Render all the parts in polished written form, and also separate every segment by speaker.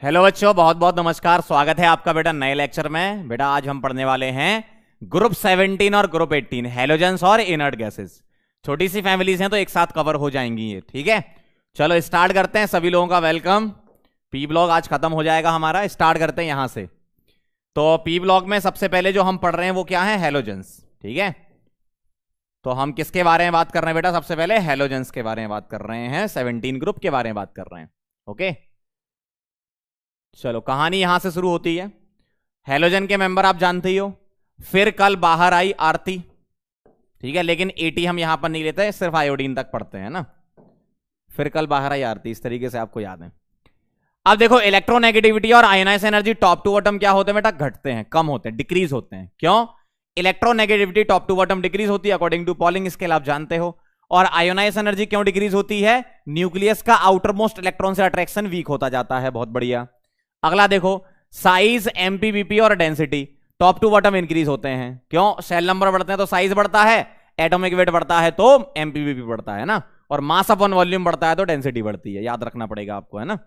Speaker 1: Hello बच्चों, बहुत बहुत नमस्कार। स्वागत है आपका बेटा नए लेक्चर में। बेटा आज हम पढ़ने वाले हैं ग्रुप 17 और ग्रुप 18 हैलोजेंस और इनर्ट गैसेस। छोटी सी फैमिलीज हैं तो एक साथ कवर हो जाएंगी ये, ठीक है। चलो स्टार्ट करते हैं। सभी लोगों का वेलकम। पी ब्लॉग आज खत्म हो जाएगा हमारा, स्टार्ट करते हैं यहां से। तो पी ब्लॉग में सबसे पहले जो हम पढ़ रहे हैं वो क्या है, हैलोजेंस, ठीक है। तो हम किसके बारे में बात कर रहे हैं बेटा? सबसे पहले हैलोजेंस के बारे में बात कर रहे हैं, 17 ग्रुप के बारे में बात कर रहे हैं। ओके, चलो कहानी यहां से शुरू होती है। हैलोजन के मेंबर आप जानते ही हो। फिर कल बाहर आई आरती, ठीक है, लेकिन एटी हम यहां पर नहीं लेते, सिर्फ आयोडीन तक पढ़ते हैं ना। फिर कल बाहर आई आरती, इस तरीके से आपको याद है। अब देखो, इलेक्ट्रोनेगेटिविटी और ionise energy top to bottom क्या होते हैं बेटा? घटते हैं, कम होते हैं, डिक्रीज होते हैं। क्यों? Electronegativity top to bottom decrease होती है अकॉर्डिंग टू पॉलिंग स्केल, आप जानते हो। और आयोनाइज एनर्जी क्यों डिक्रीज होती है? न्यूक्लियस का आउटर मोस्ट इलेक्ट्रॉन से अट्रैक्शन वीक होता जाता है। बहुत बढ़िया। अगला देखो, साइज, एमपीबीपी और density top to bottom increase होते हैं। क्यों? सेल नंबर बढ़ते हैं तो साइज बढ़ता है, एटॉमिक वेट बढ़ता है तो एमपीबीपी बढ़ता है ना, और मास अपॉन वॉल्यूम बढ़ता है तो डेंसिटी बढ़ती है। याद रखना पड़ेगा आपको, है ना।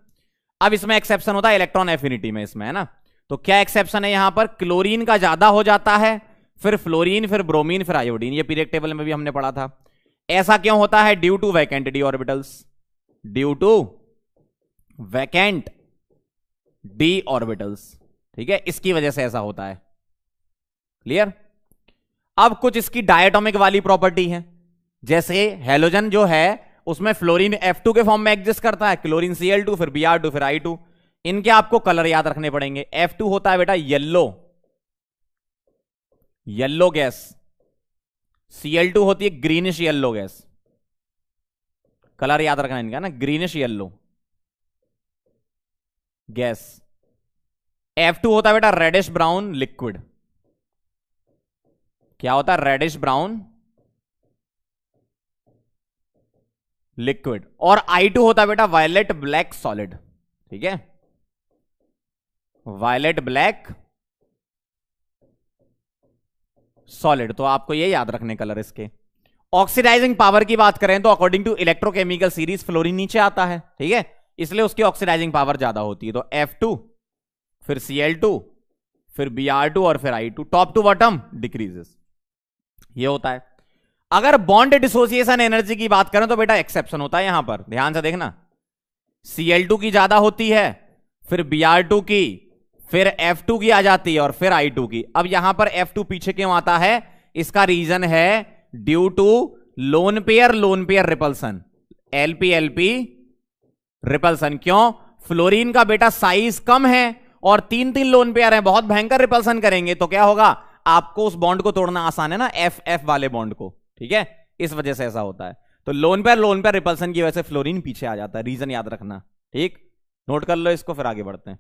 Speaker 1: अब इसमें एक्सेप्शन होता है इलेक्ट्रॉन एफिनिटी में, इसमें, है ना। तो क्या एक्सेप्शन है यहां पर? क्लोरीन का ज्यादा हो जाता है, फिर फ्लोरीन, फिर ब्रोमीन, फिर आयोडीन। ये पीरियड टेबल में भी हमने पढ़ा था। ऐसा क्यों होता है? Due to vacant D orbitals, due to vacant D orbitals, ठीक है, इसकी वजह से ऐसा होता है। क्लियर? अब कुछ इसकी डायटोमिक वाली प्रॉपर्टी है। जैसे हेलोजन जो है उसमें फ्लोरीन F2 के फॉर्म में एग्जिस्ट करता है, क्लोरीन Cl2, फिर Br2, फिर I2। इनके आपको कलर याद रखने पड़ेंगे। F2 होता है बेटा येलो, येलो गैस। Cl2 होती है ग्रीनिश येलो गैस। कलर याद रखना इनका ना, ग्रीनिश येलो गैस। F2 होता है बेटा रेडिश ब्राउन लिक्विड। क्या होता है? Reddish brown liquid. और I2 होता है बेटा वायलेट ब्लैक सॉलिड, ठीक है, वायलेट ब्लैक सॉलिड। तो आपको ये याद रखने कलर इसके। ऑक्सीडाइजिंग पावर की बात करें तो according to electrochemical series fluorine नीचे आता है, ठीक है, इसलिए उसकी ऑक्सीडाइजिंग पावर ज्यादा होती है। तो F2, फिर Cl2, फिर Br2 और फिर I2, top to bottom decreases. ये होता है। अगर बॉन्ड डिसोसिएशन एनर्जी की बात करें तो बेटा एक्सेप्शन होता है यहां पर, ध्यान से देखना। Cl2 की ज्यादा होती है, फिर Br2 की, फिर F2 की आ जाती है और फिर I2 की। अब यहां पर F2 पीछे क्यों आता है? इसका रीजन है due to lone pair repulsion, LP-LP repulsion. क्यों? फ्लोरीन का बेटा साइज कम है और तीन तीन लोन पेयर है, बहुत भयंकर रिपल्सन करेंगे, तो क्या होगा? आपको उस बॉन्ड को तोड़ना आसान है ना, F वाले बॉन्ड को, ठीक है, इस वजह से ऐसा होता है। तो लोन पेयर रिपल्सन की वजह से फ्लोरीन पीछे आ जाता है। रीजन याद रखना, ठीक, नोट कर लो इसको, फिर आगे बढ़ते हैं।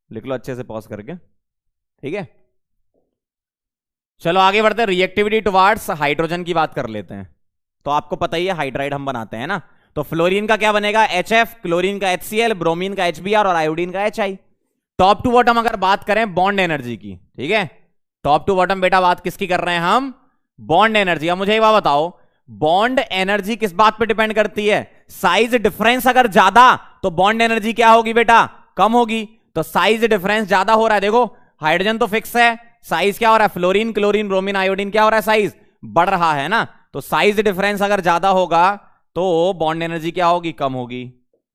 Speaker 1: लिख लो अच्छे से पॉज करके, ठीक है। चलो आगे बढ़ते हैं। रिएक्टिविटी टुवार्ड्स हाइड्रोजन की बात कर लेते हैं। तो आपको पता ही है हाइड्राइड हम बनाते हैं ना, तो फ्लोरीन का क्या बनेगा? HF, क्लोरीन का HCl, ब्रोमीन का HBr और आयोडीन का HI। टॉप टू बॉटम अगर बात करें बॉन्ड एनर्जी की, ठीक है, टॉप टू बॉटम बेटा बात किसकी कर रहे हैं हम? Bond energy. अब मुझे एक बात बताओ, बॉन्ड एनर्जी किस बात पे डिपेंड करती है? साइज डिफरेंस अगर ज्यादा तो बॉन्ड एनर्जी क्या होगी बेटा? कम होगी। तो साइज डिफरेंस ज्यादा हो रहा है, देखो हाइड्रोजन तो फिक्स है, साइज क्या हो रहा है? फ्लोरीन, क्लोरीन, ब्रोमीन, आयोडीन क्या हो रहा है? साइज बढ़ रहा है ना। तो साइज डिफरेंस अगर ज्यादा होगा तो बॉन्ड एनर्जी क्या होगी? कम होगी,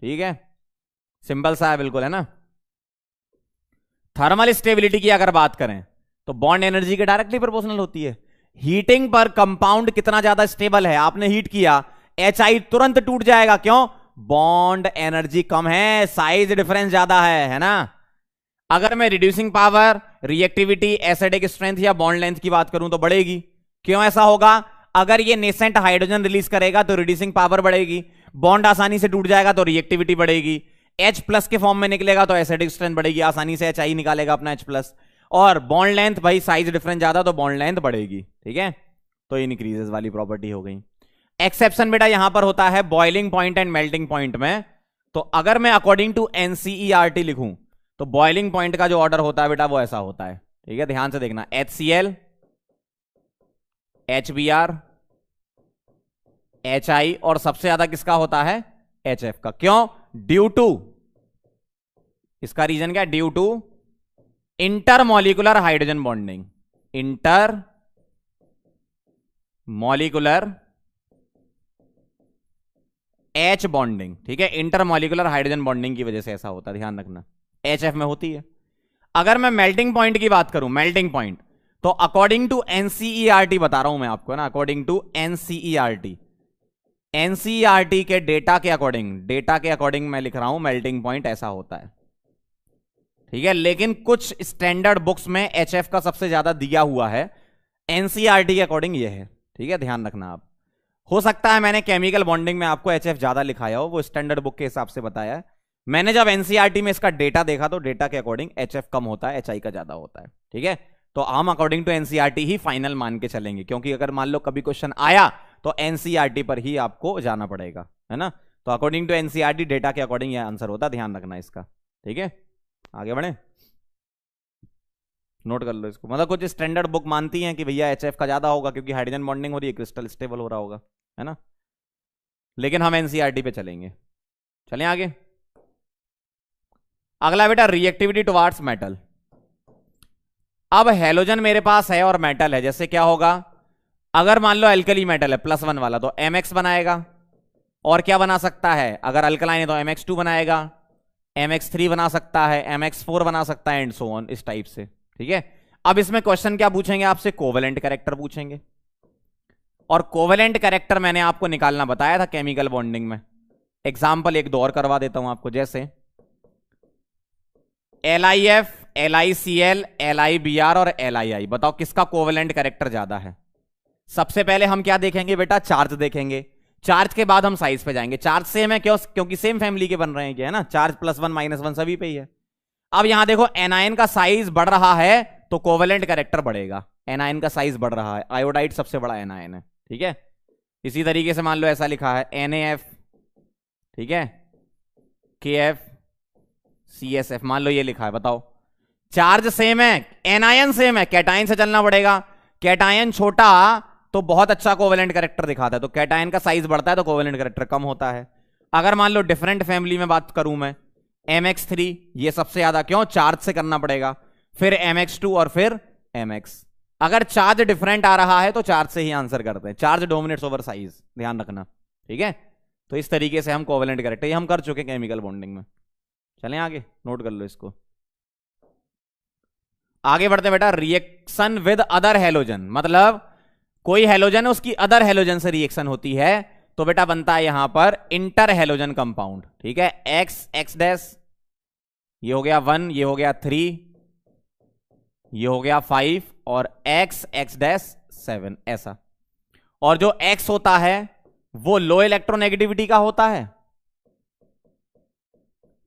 Speaker 1: ठीक है, सिंपल सा है, बिल्कुल, है ना। थर्मल स्टेबिलिटी की अगर बात करें तो बॉन्ड एनर्जी के डायरेक्टली प्रोपोर्शनल होती है। हीटिंग पर कंपाउंड कितना ज्यादा स्टेबल है, आपने हीट किया, HI तुरंत टूट जाएगा। क्यों? बॉन्ड एनर्जी कम है, साइज डिफरेंस ज्यादा है ना। अगर मैं reducing power, reactivity, acidic strength या बॉन्ड लेंथ की बात करूं तो बढ़ेगी। क्यों ऐसा होगा? अगर ये नेसेंट हाइड्रोजन रिलीज करेगा तो रिड्यूसिंग पावर बढ़ेगी, बॉन्ड आसानी से टूट जाएगा तो रिएक्टिविटी बढ़ेगी, H+ के फॉर्म में निकलेगा तो एसिडिक स्ट्रेंथ बढ़ेगी, आसानी से HI निकालेगा अपना H+, और बॉन्ड लेंथ भाई साइज डिफरेंस ज्यादा तो बॉन्ड लेंथ बढ़ेगी, ठीक है। तो इनक्रीजेस वाली प्रॉपर्टी हो गई। एक्सेप्शन बेटा यहां पर होता है boiling point and melting point में। तो अगर मैं अकॉर्डिंग टू NCERT लिखूं तो बॉइलिंग पॉइंट का जो ऑर्डर होता है बेटा वो ऐसा होता है, ठीक है, ध्यान से देखना। HCl, HBr, HI और सबसे ज्यादा किसका होता है? HF का। क्यों? ड्यू टू इसका रीजन क्या? Due to intermolecular hydrogen bonding, intermolecular H bonding. ठीक है, इंटरमॉलिक्यूलर हाइड्रोजन बॉन्डिंग की वजह से ऐसा होता है, ध्यान रखना, HF में होती है। अगर मैं मेल्टिंग पॉइंट की बात करूं, मेल्टिंग पॉइंट, तो अकॉर्डिंग टू एनसीईआरटी बता रहा हूं मैं आपको ना, अकॉर्डिंग टू एनसीईआरटी, एनसीईआरटी के डेटा के अकॉर्डिंग मैं लिख रहा हूं मेल्टिंग पॉइंट ऐसा होता है। ठीक है, लेकिन कुछ स्टैंडर्ड बुक्स में HF का सबसे ज्यादा दिया हुआ है, एनसीईआरटी के अकॉर्डिंग ये है। ठीक है, ध्यान रखना आप। हो सकता है मैंने केमिकल बॉन्डिंग में आपको HF ज्यादा लिखाया हो, वो स्टैंडर्ड बुक के हिसाब से बताया है। मैंने जब एनसीईआरटी में इसका डेटा देखा तो डेटा के अकॉर्डिंग HF कम होता है, HI का ज्यादा होता है। ठीक है, तो हम अकॉर्डिंग टू एनसीईआरटी ही फाइनल मान के चलेंगे, क्योंकि अगर मान लो कभी क्वेश्चन आया तो एनसीईआरटी पर ही आपको जाना पड़ेगा, है ना। तो अकॉर्डिंग टू एनसीईआरटी डेटा के अकॉर्डिंग यह आंसर होता है, ध्यान रखना इसका। ठीक है, आगे बढ़े, नोट कर लो इसको। मतलब कुछ स्टैंडर्ड बुक मानती हैं कि भैया HF का ज्यादा होगा क्योंकि हाइड्रोजन बॉन्डिंग हो रही है, क्रिस्टल स्टेबल हो रहा होगा, है ना, लेकिन हम एनसीईआरटी पे चलेंगे। चलें आगे। अगला बेटा रिएक्टिविटी टुवार्ड्स मेटल। अब हैलोजन मेरे पास है और मेटल है, जैसे क्या होगा, अगर मान लो अल्कली मेटल है +1 वाला तो MX बनाएगा, और क्या बना सकता है, अगर अल्कलाइन है तो MX2 बनाएगा, MX3 बना सकता है, MX4 बना सकता है, एंड सो ऑन, इस टाइप से। ठीक है, अब इसमें क्वेश्चन क्या पूछेंगे आपसे, कोवेलेंट कैरेक्टर पूछेंगे, और कोवेलेंट कैरेक्टर मैंने आपको निकालना बताया था केमिकल बॉन्डिंग में। एग्जाम्पल एक दो और करवा देता हूं आपको, जैसे LIF, LICL, LIBR और LII, बताओ किसका कोवेलेंट कैरेक्टर ज्यादा है। सबसे पहले हम क्या देखेंगे बेटा, चार्ज देखेंगे, चार्ज के बाद हम साइज पे जाएंगे। चार्ज सेम है क्यों, क्योंकि सेम फैमिली के बन रहे हैं, क्या है ना, चार्ज +1 -1 सभी पे ही है। अब यहां देखो एनायन का साइज बढ़ रहा है तो कोवेलेंट कैरेक्टर बढ़ेगा, एनायन का साइज बढ़ रहा है, आयोडाइड सबसे बड़ा एनायन है। ठीक है, इसी तरीके से मान लो ऐसा लिखा है NaF, ठीक है, KF, CSF, मान लो ये लिखा है, बताओ चार्ज सेम है, एनायन सेम है, कैटायन से चलना पड़ेगा। कैटायन छोटा तो बहुत अच्छा कोवेलेंट कैरेक्टर दिखाता है, तो कैटायन का साइज बढ़ता है तो कोवेलेंट कैरेक्टर कम होता है। अगर मान लो डिफरेंट फैमिली में बात करूं मैं, MX3 ये सबसे ज्यादा, क्यों, चार्ज से करना पड़ेगा, फिर MX2 और फिर MX। अगर चार्ज डिफरेंट आ रहा है तो चार्ज से ही आंसर करते हैं, चार्ज डोमिनेट्स ओवर साइज, ध्यान रखना। ठीक है, तो इस तरीके से हम कोवेलेंट कैरेक्टर ये हम कर चुके केमिकल बॉन्डिंग में। चलें आगे, नोट कर लो इसको। आगे बढ़ते बेटा, रिएक्शन विद अदर हैलोजन, मतलब कोई हैलोजन है उसकी अदर हैलोजन से रिएक्शन होती है, तो बेटा बनता है यहां पर इंटर हैलोजन कंपाउंड। ठीक है, X ये हो गया 1, ये हो गया 3, ये हो गया 5, और X 7 ऐसा। और जो X होता है वो लो इलेक्ट्रोनेगेटिविटी का होता है,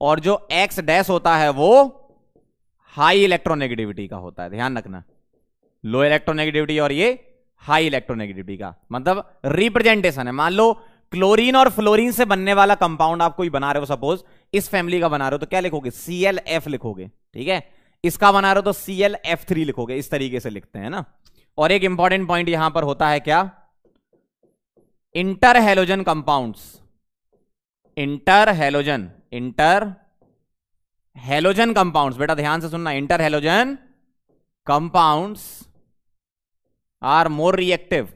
Speaker 1: और जो X होता है वो हाई इलेक्ट्रोनेगेटिविटी का होता है, ध्यान रखना, लो इलेक्ट्रोनेगेटिविटी और ये हाई इलेक्ट्रोनेगेटिविटी का, मतलब रिप्रेजेंटेशन है। मान लो क्लोरीन और फ्लोरीन से बनने वाला कंपाउंड आप कोई बना रहे हो, सपोज इस फैमिली का बना रहे हो, तो क्या लिखोगे, ClF लिखोगे। ठीक है, इसका बना रहे हो तो ClF3 लिखोगे, इस तरीके से लिखते हैं ना। और एक इंपॉर्टेंट पॉइंट यहां पर होता है क्या, interhalogen compounds, interhalogen compounds, बेटा ध्यान से सुनना, interhalogen compounds are more reactive,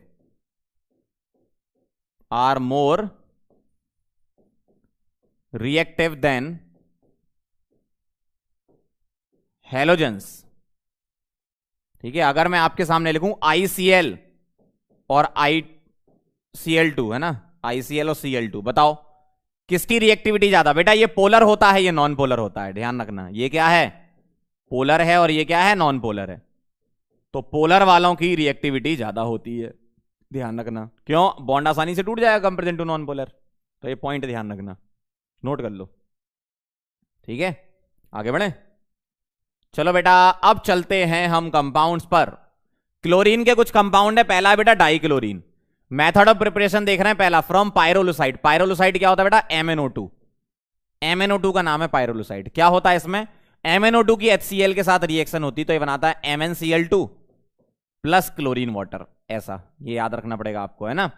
Speaker 1: than halogens. ठीक है, अगर मैं आपके सामने लिखूं ICl और ICl2, है ना, ICl और Cl2, बताओ किसकी रिएक्टिविटी ज्यादा। बेटा ये पोलर होता है, ये नॉन पोलर होता है, ध्यान रखना, ये क्या है, पोलर है, और ये क्या है, नॉन पोलर है। तो पोलर वालों की रिएक्टिविटी ज्यादा होती है, ध्यान रखना, क्यों, बॉन्ड आसानी से टूट जाएगा कंपेरिजन टू नॉन पोलर। तो ये पॉइंट ध्यान रखना, नोट कर लो। ठीक है, आगे बढ़े। चलो बेटा अब चलते हैं हम कंपाउंड्स पर। क्लोरीन के कुछ कंपाउंड है, पहला है बेटा डाइक्लोरीन। मेथड ऑफ प्रिपरेशन देख रहे हैं, पहला फ्रॉम पायरोलुसाइड। पायरोलुसाइड क्या होता है बेटा, MnO2, MnO2 का नाम है पायरोलुसाइड। क्या होता है इसमें, MnO2 की HCl के साथ रिएक्शन होती, तो ये बनाता है MnCl2 प्लस क्लोरीन वाटर, ऐसा, ये याद रखना पड़ेगा आपको, है ना।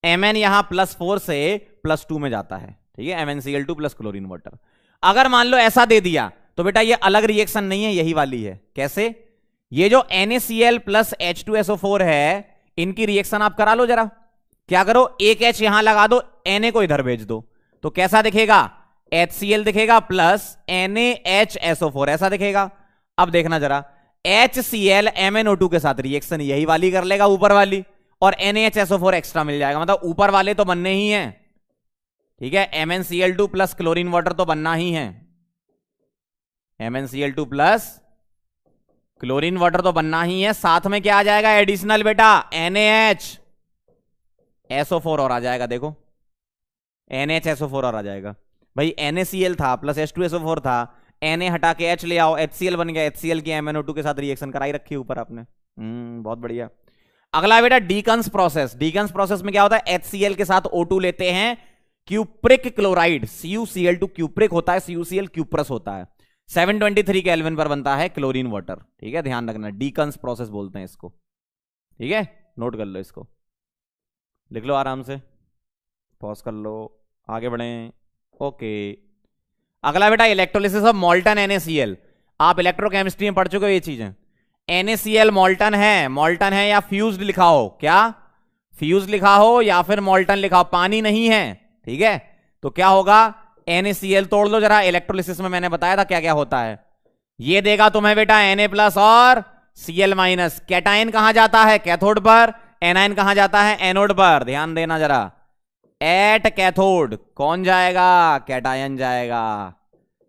Speaker 1: Mn यहां +4 से +2 में जाता है, ठीक है, MnCl2 प्लस क्लोरीन वाटर। अगर मान लो ऐसा दे दिया तो बेटा ये अलग रिएक्शन नहीं है, यही वाली है। कैसे? ये जो NaCl प्लस H2SO4 है, इनकी रिएक्शन आप करा लो जरा। क्या करो, एक H यहां लगा दो, Na को इधर भेज दो, तो कैसा दिखेगा? HCl दिखेगा प्लस NaHSO4 ऐसा दिखेगा। अब देखना जरा, HCl MnO2 के साथ रिएक्शन यही वाली कर लेगा ऊपर वाली, और NaHSO4 एक्स्ट्रा मिल जाएगा, मतलब ऊपर वाले तो बनने ही हैं। ठीक है, MnCl2 प्लस क्लोरीन वाटर तो बनना ही है, MnCl2 प्लस क्लोरीन वाटर तो बनना ही है। साथ में क्या आ जाएगा एडिशनल बेटा? NaHSO4 और आ जाएगा, देखो NaHSO4 और आ जाएगा। भाई NaCl था प्लस H2SO4 था, Na हटा के H ले आओ, HCl बन गया। HCl की MnO2 के साथ रिएक्शन कराई रखी है ऊपर आपने। बहुत बढ़िया। अगला बेटा डीकंस प्रोसेस। डीकंस प्रोसेस में क्या होता है? HCl के साथ O2 लेते हैं, क्यूप्रिक क्लोराइड CuCl2 क्यूप्रिक होता है, CuCl क्यूप्रस होता है। 723 केल्विन पर बनता है क्लोरीन वाटर। ठीक है, ध्यान रखना, डीकंस प्रोसेस बोलते हैं इसको। ठीक है, नोट कर लो इसको, लिख लो आराम से, पॉज कर लो, आगे बढ़ें। ओके, अगला बेटा इलेक्ट्रोलिसिस ऑफ मॉल्टन NaCl। आप इलेक्ट्रोकेमिस्ट्री में पढ़ चुके हो ये चीजें। NaCl मॉल्टन है या फ्यूज्ड लिखा हो, क्या फ्यूज लिखा हो या फिर मॉल्टन लिखा हो, पानी नहीं है। ठीक है, तो क्या होगा? NaCl तोड़ लो जरा, इलेक्ट्रोलिसिस में मैंने बताया था क्या क्या होता है। ये देगा तुम्हें बेटा Na प्लस और Cl माइनस। कैटायन कहां जाता है? कैथोड पर। एनायन कहां जाता है? एनोड पर। ध्यान देना जरा, एट कैथोड कौन जाएगा? कैटायन जाएगा।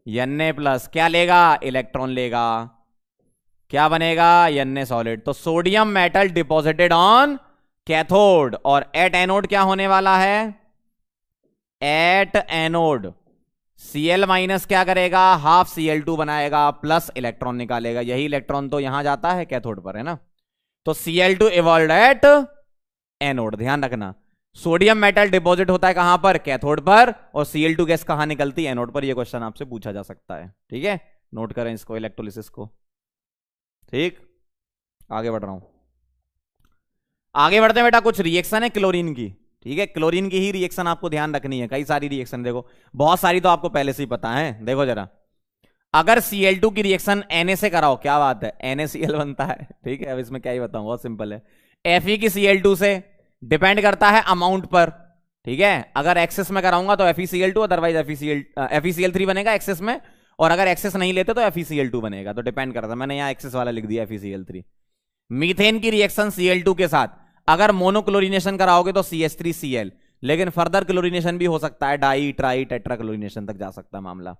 Speaker 1: Na प्लस क्या लेगा? इलेक्ट्रॉन लेगा, क्या बनेगा? Na solid. तो sodium metal deposited on cathode, और एट एनोड क्या होने वाला है? एट एनोड Cl माइनस क्या करेगा? हाफ Cl2 बनाएगा, प्लस इलेक्ट्रॉन निकालेगा। यही इलेक्ट्रॉन तो यहां जाता है कैथोड पर, है ना। तो Cl2 इवॉल्व्ड एट एनोड। ध्यान रखना, सोडियम मेटल डिपॉजिट होता है कहां पर? कैथोड पर, और Cl2 गैस कहां निकलती है? एनोड पर। यह क्वेश्चन आपसे पूछा जा सकता है। ठीक है, नोट करें इसको, इलेक्ट्रोलिसिस को। ठीक, आगे बढ़ रहा हूं। आगे बढ़ते हैं बेटा, कुछ रिएक्शन है क्लोरीन की। ठीक है, क्लोरीन की ही रिएक्शन आपको ध्यान रखनी है। कई सारी रिएक्शन देखो, बहुत सारी तो आपको पहले से ही पता है। देखो जरा, अगर Cl2 की रिएक्शन Na से कराओ, क्या बात है, NaCl बनता है। ठीक है, अब इसमें क्या ही बताऊं, बहुत सिंपल है। Fe की Cl2 से डिपेंड करता है अमाउंट पर। ठीक है, अगर एक्सेस में कराऊंगा तो FeCl2, अदरवाइज FeCl3 बनेगा एक्सेस में, और अगर एक्सेस नहीं लेते तो FeCl2 बनेगा। तो डिपेंड करता है, मैंने यहां एक्सेस वाला लिख दिया FeCl3। मीथेन की रिएक्शन Cl2 के साथ अगर मोनोक्लोरिनेशन कराओगे तो CH3Cl, लेकिन फर्दर क्लोरिनेशन भी हो सकता है, डाई ट्राई टेट्रा क्लोरिनेशन तक जा सकता है मामला।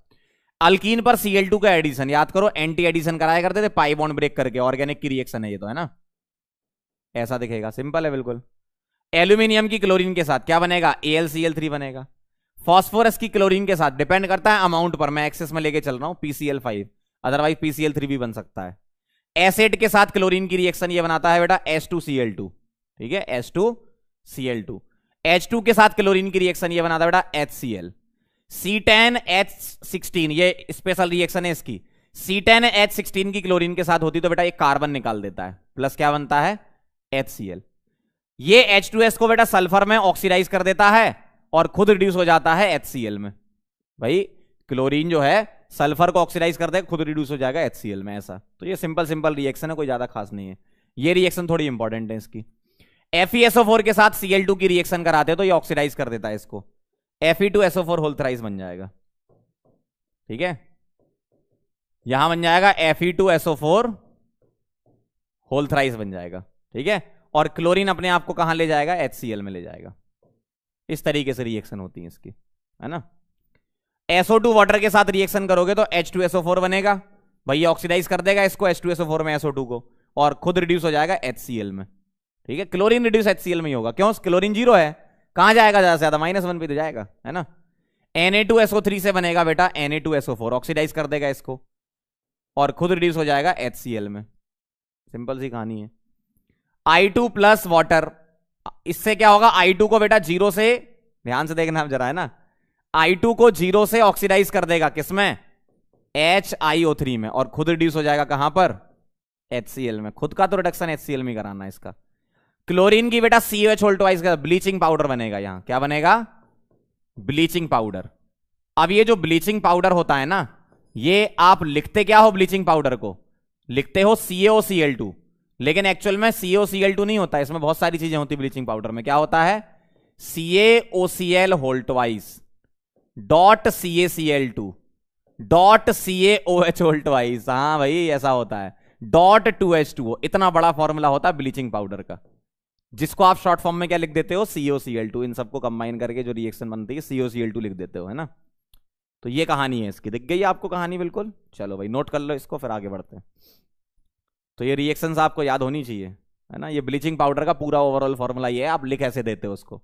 Speaker 1: अल्कीन पर Cl2 का एडिशन, याद करो एंटी एडिशन कराया करते थे पाई बॉन्ड ब्रेक करके। ऑर्गेनिक की रिएक्शन है ये तो, है ना। ऐसा दिखेगा, सिंपल है बिल्कुल। एल्यूमिनियम की क्लोरीन के साथ क्या बनेगा? AlCl3 बनेगा। फॉस्फोरस की क्लोरीन के साथ डिपेंड करता है अमाउंट पर, मैं एक्सेस में लेके चल रहा हूं, PCl5, अदरवाइज PCl3 भी बन सकता है। एसिड के साथ क्लोरीन की रिएक्शन ये बनाता है बेटा H2Cl2। ठीक है, H2Cl2। H2 के साथ क्लोरीन की रिएक्शन ये बनाता है बेटा HCl। C10H16, ये स्पेशल रिएक्शन है इसकी। C10H16 की क्लोरीन के साथ होती तो बेटा ये कार्बन निकाल देता है, प्लस क्या बनता है? HCl। ये H2S को बेटा सल्फर में ऑक्सीडाइज कर देता है और खुद रिड्यूस हो जाता है HCl में। भाई क्लोरीन जो है सल्फर को ऑक्सीडाइज कर देगा, खुद रिड्यूस हो जाएगा HCl में, ऐसा। तो ये सिंपल रिएक्शन है, कोई ज्यादा खास नहीं है। ये रिएक्शन थोड़ी इंपॉर्टेंट है इसकी। FeSO4 के साथ Cl2 की रिएक्शन कराते तो ये ऑक्सीडाइज कर देता है इसको, Fe2SO4 होल थ्राइस बन जाएगा। ठीक है, यहां बन जाएगा Fe2SO4 होल थ्राइस बन जाएगा। ठीक है, और क्लोरीन अपने आप को कहां ले जाएगा? HCl में ले जाएगा। इस तरीके से रिएक्शन होती है इसकी, है ना। SO2 वाटर के साथ रिएक्शन करोगे तो H2SO4 बनेगा, भाई ऑक्सीडाइज कर देगा इसको H2SO4 में SO2 को, और खुद रिड्यूस हो जाएगा HCl में। ठीक है, क्लोरीन रिड्यूस HCl में ही होगा, क्यों? क्लोरीन जीरो है, कहां जाएगा ज्यादा से ज्यादा? -1 पे तो जाएगा, है ना। Na2SO3 से बनेगा बेटा Na2SO4, ऑक्सीडाइज कर देगा इसको और खुद रिड्यूस हो जाएगा HCl में। सिंपल सी कहानी है। I2 प्लस वाटर, इससे क्या होगा? I2 को बेटा 0 से, ध्यान से देखना जरा, है ना, I2 को 0 से ऑक्सीडाइज कर देगा किसमें? HiO3 में, और खुद रिड्यूस हो जाएगा कहां पर? HCl में। खुद का तो रिडक्शन HCl में कराना है इसका। क्लोरीन की बेटा COH का ब्लीचिंग पाउडर बनेगा, यहां क्या बनेगा? Bleaching powder. अब ये जो ब्लीचिंग पाउडर होता है ना, ये आप लिखते क्या हो ब्लीचिंग पाउडर को, लिखते हो CaOCl2, लेकिन एक्चुअल में CaOCl2 नहीं होता, इसमें बहुत सारी चीजें होती ब्लीचिंग पाउडर में। क्या होता है, CaOCl whole twice dot CaCl2 dot CaOH whole twice. हाँ भाई ऐसा होता है, डॉट 2H2O। इतना बड़ा फॉर्मूला होता है ब्लीचिंग पाउडर का, जिसको आप शॉर्ट फॉर्म में क्या लिख देते हो, CaOCl2। इन सबको कंबाइन करके जो रिएक्शन बनती है CaOCl2 लिख देते हो, है ना। तो ये कहानी है इसकी, दिख गई आपको कहानी बिल्कुल। चलो भाई नोट कर लो इसको, फिर आगे बढ़ते हैं। तो ये रिएक्शंस आपको याद होनी चाहिए, है ना। ये ब्लीचिंग पाउडर का पूरा ओवरऑल फॉर्मूला ये है, आप लिख ऐसे देते हो उसको,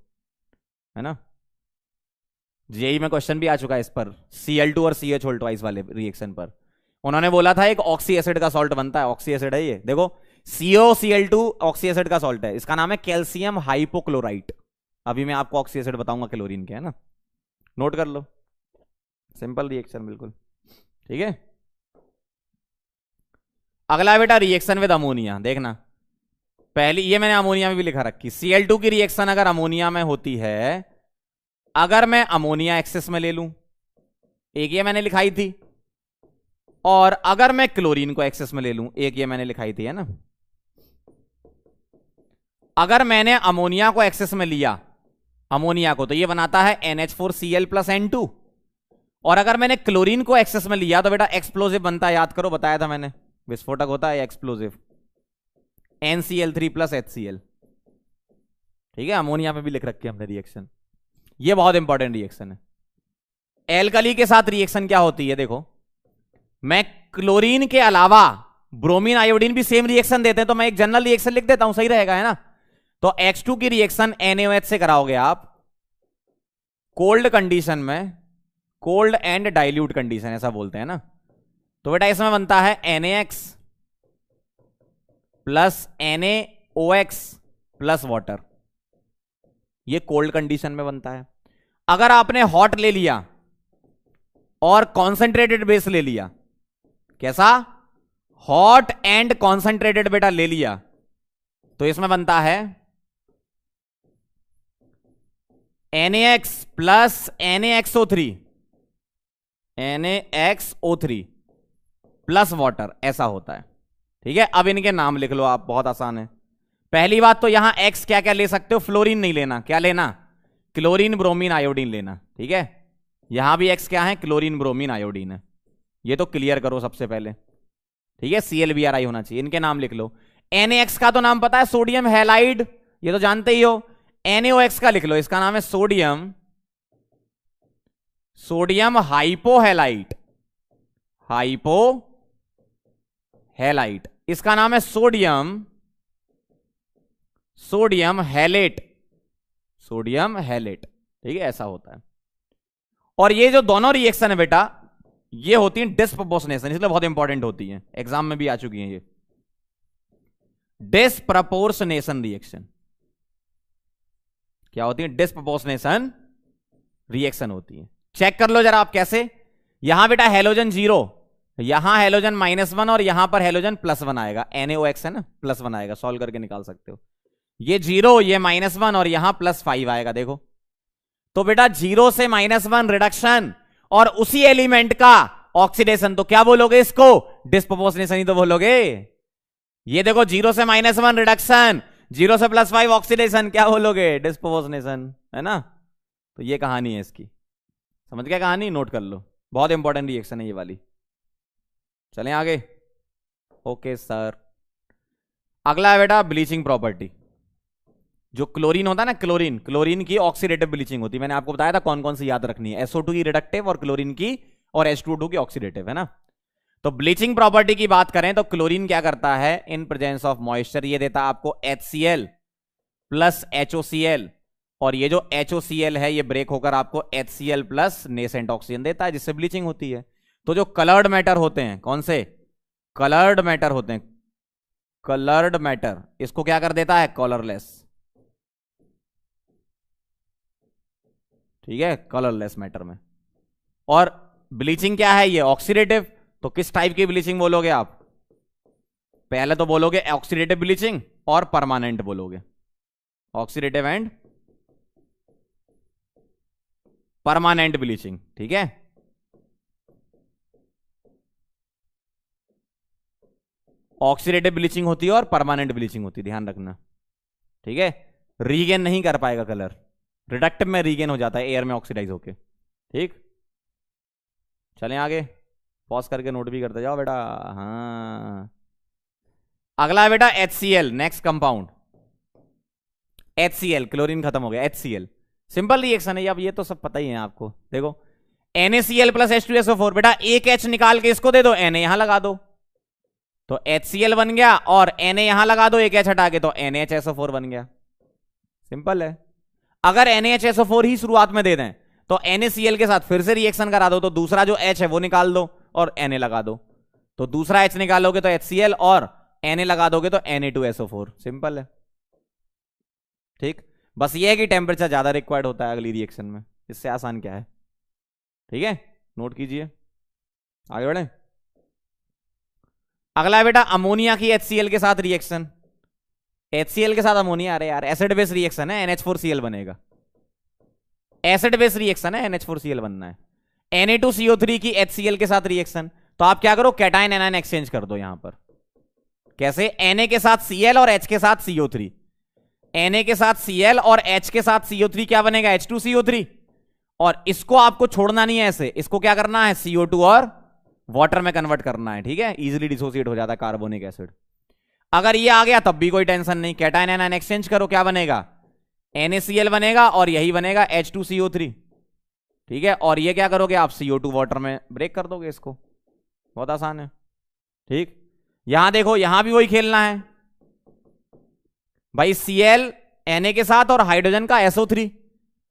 Speaker 1: है ना। जेई में क्वेश्चन भी आ चुका है इस पर, Cl2 और CH होल ट्वाइस वाले रिएक्शन पर। उन्होंने बोला था एक ऑक्सी एसिड का सॉल्ट बनता है, ऑक्सी एसिड है ये, देखो COCl2 ऑक्सी एसिड का सॉल्ट है, इसका नाम है कैल्शियम हाइपोक्लोराइट। अभी मैं आपको ऑक्सी एसिड बताऊंगा क्लोरीन के, है ना, नोट कर लो। सिंपल रिएक्शन बिल्कुल, ठीक है। अगला बेटा रिएक्शन विद अमोनिया, देखना पहली ये मैंने अमोनिया में भी लिखा रखी। Cl2 की रिएक्शन अगर अमोनिया में होती है, अगर मैं अमोनिया एक्सेस में ले लूं, एक ये मैंने लिखाई थी, और अगर मैं क्लोरीन को एक्सेस में ले लूं, एक ये मैंने लिखाई थी, है ना। अगर मैंने अमोनिया को एक्सेस में लिया, अमोनिया को, तो ये बनाता है NH4Cl प्लस N2। और अगर मैंने क्लोरीन को एक्सेस में लिया तो बेटा एक्सप्लोजिव बनता है, याद करो बताया था मैंने, विस्फोटक होता है एक्सप्लोजिव, NCl3 प्लस HCl। ठीक है, अमोनिया में भी लिख रखी है हमने रिएक्शन, ये बहुत इंपॉर्टेंट रिएक्शन है। एल्कली के साथ रिएक्शन क्या होती है, देखो मैं क्लोरीन के अलावा ब्रोमीन आयोडीन भी सेम रिएक्शन देते हैं, तो मैं एक जनरल रिएक्शन लिख देता हूं, सही रहेगा, है ना। तो H2 की रिएक्शन NaOH से कराओगे आप कोल्ड कंडीशन में, कोल्ड एंड डाइल्यूट कंडीशन ऐसा बोलते हैं ना। तो बेटा इसमें बनता है NaX plus NaOX plus water, ये कोल्ड कंडीशन में बनता है। अगर आपने हॉट ले लिया और कॉन्सेंट्रेटेड बेस ले लिया, कैसा, हॉट एंड कॉन्सेंट्रेटेड बेटा ले लिया, तो इसमें बनता है NaX plus NaXO3, NaXO3 plus water, ऐसा होता है। ठीक है, अब इनके नाम लिख लो आप, बहुत आसान है। पहली बात तो यहां X क्या क्या ले सकते हो, फ्लोरीन नहीं लेना, क्या लेना, क्लोरीन ब्रोमीन आयोडीन लेना। ठीक है, यहां भी X क्या है, क्लोरीन ब्रोमीन आयोडीन है, ये तो क्लियर करो सबसे पहले। ठीक है, ClBrI होना चाहिए। इनके नाम लिख लो। NaX का तो नाम पता है, सोडियम हैलाइड, ये तो जानते ही हो। NaOX का लिख लो, इसका नाम है सोडियम हाइपोहैलाइट, हाइपोहैलाइट। इसका नाम है सोडियम हैलेट, ठीक है, ऐसा होता है। और ये जो दोनों रिएक्शन है बेटा, ये होती है डिस्प्रपोर्शनेशन, इसलिए बहुत इंपॉर्टेंट होती है, एग्जाम में भी आ चुकी है ये। डिस्प्रपोर्शनेशन रिएक्शन क्या होती है, डिस्प्रपोर्शनेशन रिएक्शन होती है। चेक कर लो जरा आप कैसे। यहां बेटा हेलोजन 0, यहां हेलोजन -1 और यहां पर हेलोजन +1 आएगा, NaOX है ना, +1 आएगा, सॉल्व करके निकाल सकते हो। ये 0, ये -1 और यहां +5 आएगा, देखो। तो बेटा 0 से -1 रिडक्शन और उसी एलिमेंट का ऑक्सीडेशन, तो क्या बोलोगे इसको, डिस्प्रपोर्शनेशन ही तो बोलोगे। ये देखो 0 से -1 रिडक्शन, 0 से +5 ऑक्सीडेशन, क्या बोलोगे, डिस्प्रपोर्शनेशन, है ना। तो ये कहानी है इसकी, समझ गया कहानी, नोट कर लो, बहुत इंपॉर्टेंट रिएक्शन है ये वाली। चलें आगे, ओके सर। अगला है बेटा ब्लीचिंग प्रॉपर्टी। जो क्लोरीन होता है ना, क्लोरीन की ऑक्सीडेटिव ब्लीचिंग होती है, मैंने आपको बताया था कौन कौन सी याद रखनी है, SO2 की रिडक्टिव और क्लोरीन की, और H2O2 की ऑक्सीडेटिव, है ना। तो ब्लीचिंग प्रॉपर्टी की बात करें तो क्लोरीन क्या करता है, इन प्रेजेंस ऑफ मॉइस्चर ये देता है आपको HCl प्लस HOCl, और ये जो HOCl है ये ब्रेक होकर आपको HCl प्लस नेसेंट ऑक्सीजन देता है, जिससे ब्लीचिंग होती है। तो जो कलर्ड मैटर होते हैं, कौन से कलर्ड मैटर होते हैं, कलर्ड मैटर, इसको क्या कर देता है, कलरलेस। ठीक है, कलरलेस मैटर में। और ब्लीचिंग क्या है, ये ऑक्सीडेटिव। तो किस टाइप की ब्लीचिंग बोलोगे आप, पहले तो बोलोगे ऑक्सीडेटिव ब्लीचिंग और परमानेंट बोलोगे, ऑक्सीडेटिव एंड परमानेंट ब्लीचिंग। ठीक है, ऑक्सीडेटिव ब्लीचिंग होती है और परमानेंट ब्लीचिंग होती है, ध्यान रखना, ठीक है। रीगेन नहीं कर पाएगा कलर, रिडक्टिव में रीगेन हो जाता है एयर में ऑक्सीडाइज होके, ठीक। चलें आगे, पॉज करके नोट भी करते जाओ बेटा। हाँ, अगला है बेटा HCl, next compound HCl, chlorine खत्म हो गया, HCl सिंपल रिएक्शन है, अब ये तो सब पता ही है आपको। देखो NaCl प्लस H2SO4, बेटा एक H निकाल के इसको दे दो, Na यहां लगा दो तो HCl बन गया, और Na यहां लगा दो एक H हटा के तो NaHSO4 बन गया, सिंपल है। अगर NaHSO4 ही शुरुआत में दे दें तो NaCl के साथ फिर से रिएक्शन करा दो, तो दूसरा जो H है वो निकाल दो और Na लगा दो, तो दूसरा H निकालोगे तो HCl और Na लगा दोगे तो Na2SO4, सिंपल है, ठीक। बस ये है कि टेम्परेचर ज्यादा रिक्वायर्ड होता है अगली रिएक्शन में, इससे आसान क्या है, ठीक है, नोट कीजिए, आगे बढ़े। अगला है बेटा अमोनिया की HCl के साथ रिएक्शन, HCl के साथ अमोनिया, अरे यार एसिड बेस रिएक्शन है, NH4Cl बनेगा, एसिड बेस रिएक्शन है, NH4Cl बनना है। Na2CO3 की HCl के साथ रिएक्शन, तो आप क्या करो, कैटाइन एनायन एक्सचेंज कर दो यहां पर, कैसे, Na के साथ Cl और H के साथ CO3, Na के साथ Cl और H के साथ CO3 क्या बनेगा, H2CO3, और इसको आपको छोड़ना नहीं है ऐसे, इसको क्या करना है, CO2 और वाटर में कन्वर्ट करना है, ठीक है, इजीली डिसोसिएट हो जाता है कार्बोनिक एसिड। अगर ये आ गया तब भी कोई टेंशन नहीं, कैटाइन एनायन एक्सचेंज करो, क्या बनेगा, NaCl बनेगा और यही बनेगा H2CO3, ठीक है, और ये क्या करोगे आप, CO2 वाटर में ब्रेक कर दोगे इसको, बहुत आसान है, ठीक। यहां देखो, यहां भी वही खेलना है भाई, Cl Na के साथ और हाइड्रोजन का SO3,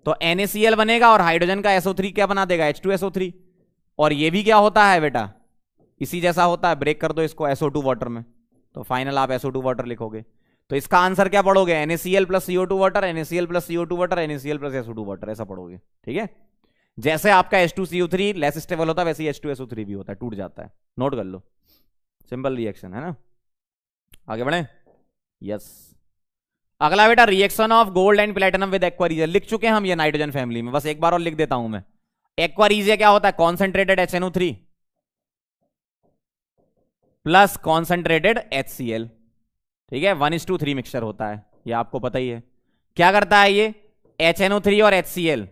Speaker 1: तो NaCl बनेगा और हाइड्रोजन का SO3 क्या बना देगा, H2SO3, और ये भी क्या होता है बेटा, इसी जैसा होता है, ब्रेक कर दो इसको SO2 वाटर में, तो फाइनल आप SO2 वाटर लिखोगे, तो इसका आंसर क्या पढ़ोगे, NaCl plus CO2 water, NaCl plus CO2 water, NaCl plus SO2 water, ऐसा पढ़ोगे, ठीक है। जैसे आपका H2CO3 लेस स्टेबल होता है वैसे ही H2SO3 भी होता है, टूट जाता है, नोट कर लो, सिंपल रिएक्शन है ना। आगे बढ़े, यस। अगला बेटा reaction of gold and platinum with aqua regia, लिख चुके हैं हम ये नाइट्रोजन फैमिली में, बस एक बार और लिख देता हूं मैं। एक्वारीजिया क्या होता है, concentrated HNO3 plus concentrated HCl, ठीक है, 1:3 मिक्सचर होता है, ये आपको पता ही है। क्या करता है ये, HNO3 और HCl